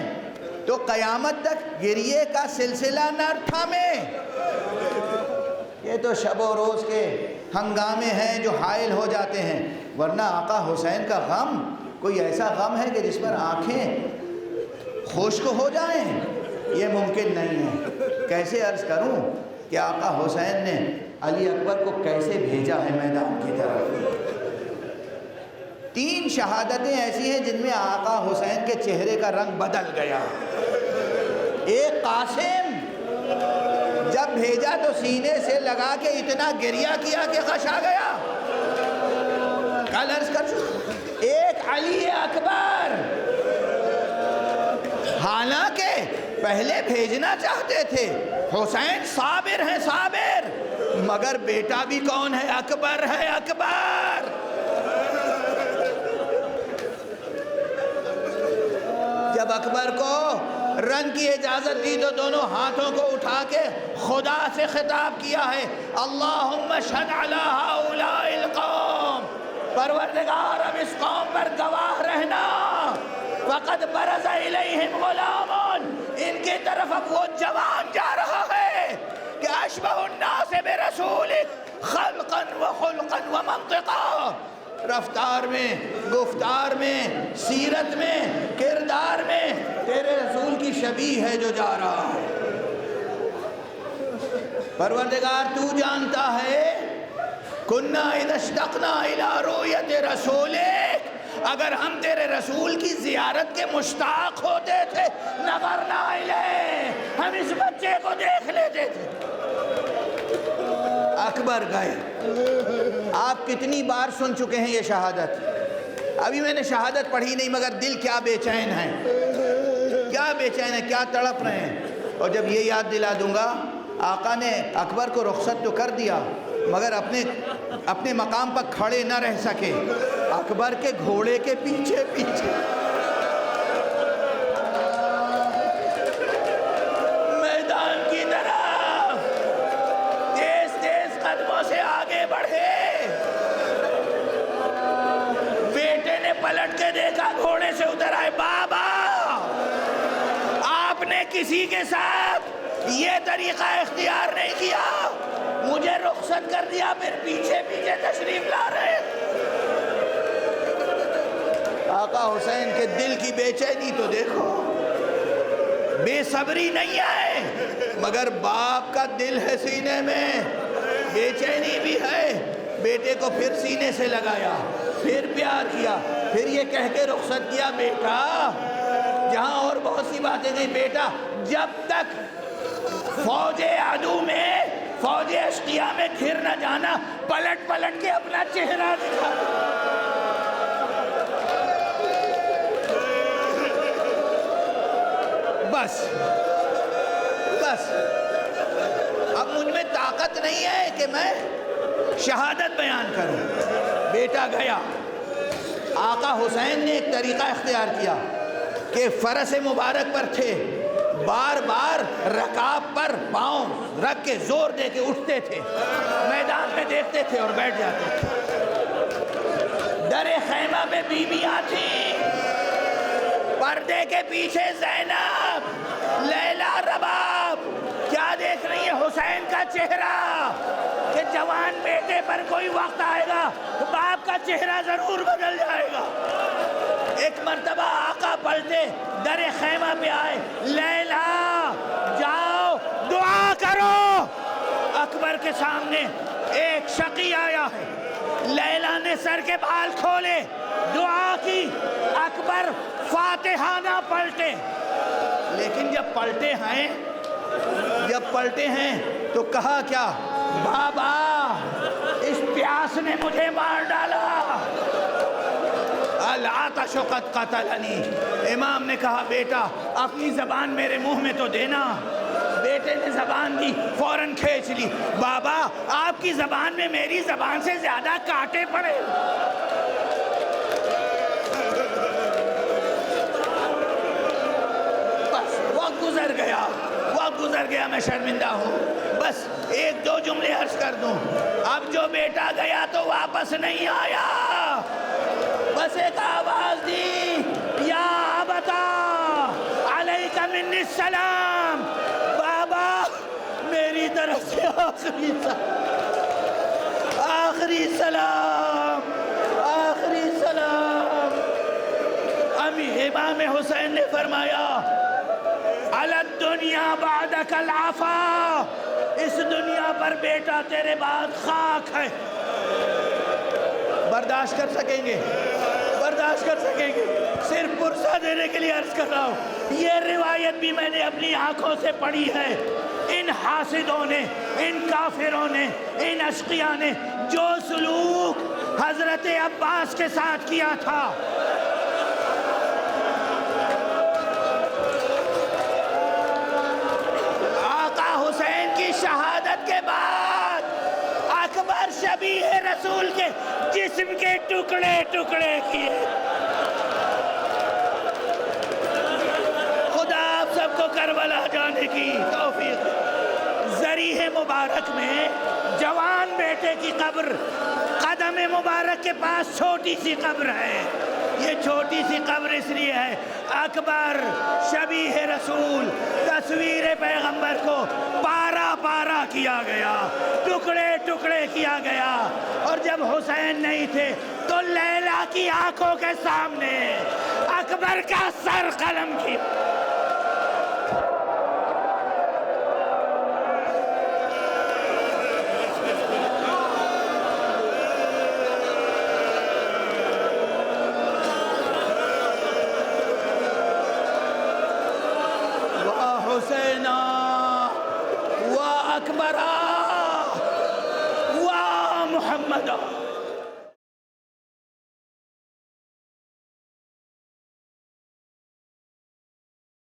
تو قیامت تک گریے کا سلسلہ نہ تھامے۔ یہ تو شب و روز کے ہنگامے ہیں جو حائل ہو جاتے ہیں، ورنہ آقا حسین کا غم کوئی ایسا غم ہے کہ جس پر آنکھیں خشک ہو جائیں، یہ ممکن نہیں ہے۔ کیسے عرض کروں کہ آقا حسین نے علی اکبر کو کیسے بھیجا ہے میدان کی طرف۔ 3 شہادتیں ایسی ہیں جن میں آقا حسین کے چہرے کا رنگ بدل گیا۔ ایک قاسم جب بھیجا تو سینے سے لگا کے اتنا گریہ کیا کہ غش آ گیا، کل عرض کر چکا۔ ایک علی اکبر، حالانکہ پہلے بھیجنا چاہتے تھے، حسین صابر ہیں صابر، مگر بیٹا بھی کون ہے؟ اکبر ہے، اکبر۔ جب اکبر کو رن کی اجازت دی تو دونوں ہاتھوں کو اٹھا کے خدا سے خطاب کیا ہے، اللہم اشہد علی ہؤلاء القوم، پروردگار اب اس قوم پر گواہ رہنا، فقد برز الیہم غلام، ان کی طرف اب وہ جوان جا رہا ہے کہ اشبہ الناس برسولک خلقا وخلقا ومنطقا، رفتار میں، گفتار میں، سیرت میں، کردار میں تیرے رسول کی شبیہ ہے جو جا رہا ہے۔ پروردگار تو جانتا ہے، کننا اذا اشتقنا الى رؤیت رسولک، اگر ہم تیرے رسول کی زیارت کے مشتاق ہوتے تھے، نظرنا الیہ، ہم اس بچے کو دیکھ لیتے تھے۔ اکبر گئے۔ آپ کتنی بار سن چکے ہیں یہ شہادت، ابھی میں نے شہادت پڑھی نہیں، مگر دل کیا بے چین ہے، کیا بے چین ہے، کیا تڑپ رہے ہیں۔ اور جب یہ یاد دلا دوں گا، آقا نے اکبر کو رخصت تو کر دیا مگر اپنے مقام پر کھڑے نہ رہ سکے، اکبر کے گھوڑے کے پیچھے پیچھے میدان کی طرف تیز تیز قدموں سے آگے بڑھے۔ بیٹے نے پلٹ کے دیکھا، گھوڑے سے اتر آئے، بابا آپ نے کسی کے ساتھ یہ طریقہ اختیار نہیں کیا، مجھے رخصت کر دیا، پھر پیچھے پیچھے تشریف لا رہے۔ آقا حسین کے دل کی بے چینی تو دیکھو، بے صبری نہیں ہے مگر باپ کا دل ہے سینے میں، بے چینی بھی ہے۔ بیٹے کو پھر سینے سے لگایا، پھر پیار کیا، پھر یہ کہہ کے رخصت کیا، بیٹا جہاں اور بہت سی باتیں گئی، بیٹا جب تک فوج عدو میں، فوج اشقیاء میں گھر نہ جانا، پلٹ پلٹ کے اپنا چہرہ دکھا۔ بس اب مجھ میں طاقت نہیں ہے کہ میں شہادت بیان کروں۔ بیٹا گیا، آقا حسین نے ایک طریقہ اختیار کیا کہ فرس مبارک پر تھے، بار بار رکاب پر پاؤں رکھ کے زور دے کے اٹھتے تھے، میدان میں دیکھتے تھے اور بیٹھ جاتے تھے۔ در خیمہ پہ بیویاں تھیں، پردے کے پیچھے زینب، لیلا، رباب، کیا دیکھ رہی ہے؟ حسین کا چہرہ، کہ جوان بیٹے پر کوئی وقت آئے گا باپ کا چہرہ ضرور بدل جائے گا۔ ایک مرتبہ آقا پلٹے، در خیمہ پہ آئے، لیلا جاؤ دعا کرو۔ اکبر کے سامنے ایک شقی آیا ہے، لیلا نے سر کے بال کھولے، دعا کی، اکبر فاتحہ نہ پلٹے۔ لیکن جب پلٹے ہیں تو کہا کیا؟ بابا اس پیاس نے مجھے مار ڈالا، العطش قد قتلنی۔ امام نے کہا بیٹا اپنی زبان میرے منہ میں تو دینا۔ بیٹے نے زبان دی، فوراً کھینچ لی۔ بابا آپ کی زبان میں میری زبان سے زیادہ کانٹے پڑے۔ بس وقت گزر گیا، میں شرمندہ ہوں۔ بس ایک دو جملے عرض کر دوں، اب جو بیٹا گیا تو واپس نہیں آیا، بس ایک آواز دی، یا ابتا علیک منی السلام، بابا میری طرف سے آخری سلام۔ امام حسین نے فرمایا علی الدنیا بعدک العفا، اس دنیا پر بیٹا تیرے بعد خاک ہے۔ برداشت کر سکیں گے؟ صرف پرسہ دینے کے لیے عرض کر رہا ہوں، یہ روایت بھی میں نے اپنی آنکھوں سے پڑھی ہے۔ ان حاسدوں نے، ان کافروں نے، ان اشقیاء نے جو سلوک حضرت عباس کے ساتھ کیا تھا، آقا حسین کی شہادت کے بعد اکبر شبیہ رسول کے جسم کے ٹکڑے ٹکڑے کیے۔ خدا آپ سب کو کربلا جانے کی توفیق۔ ذریح مبارک میں جوان بیٹے کی قبر، قدم مبارک کے پاس چھوٹی سی قبر ہے۔ یہ چھوٹی سی قبر اس لیے ہے، اکبر شبیہ رسول، تصویر پیغمبر کو پارا پارا کیا گیا، ٹکڑے ٹکڑے کیا گیا، اور جب حسین نہیں تھے تو لیلا کی آنکھوں کے سامنے اکبر کا سر قلم کیا۔ حسینا و اکبرا آ جاؤ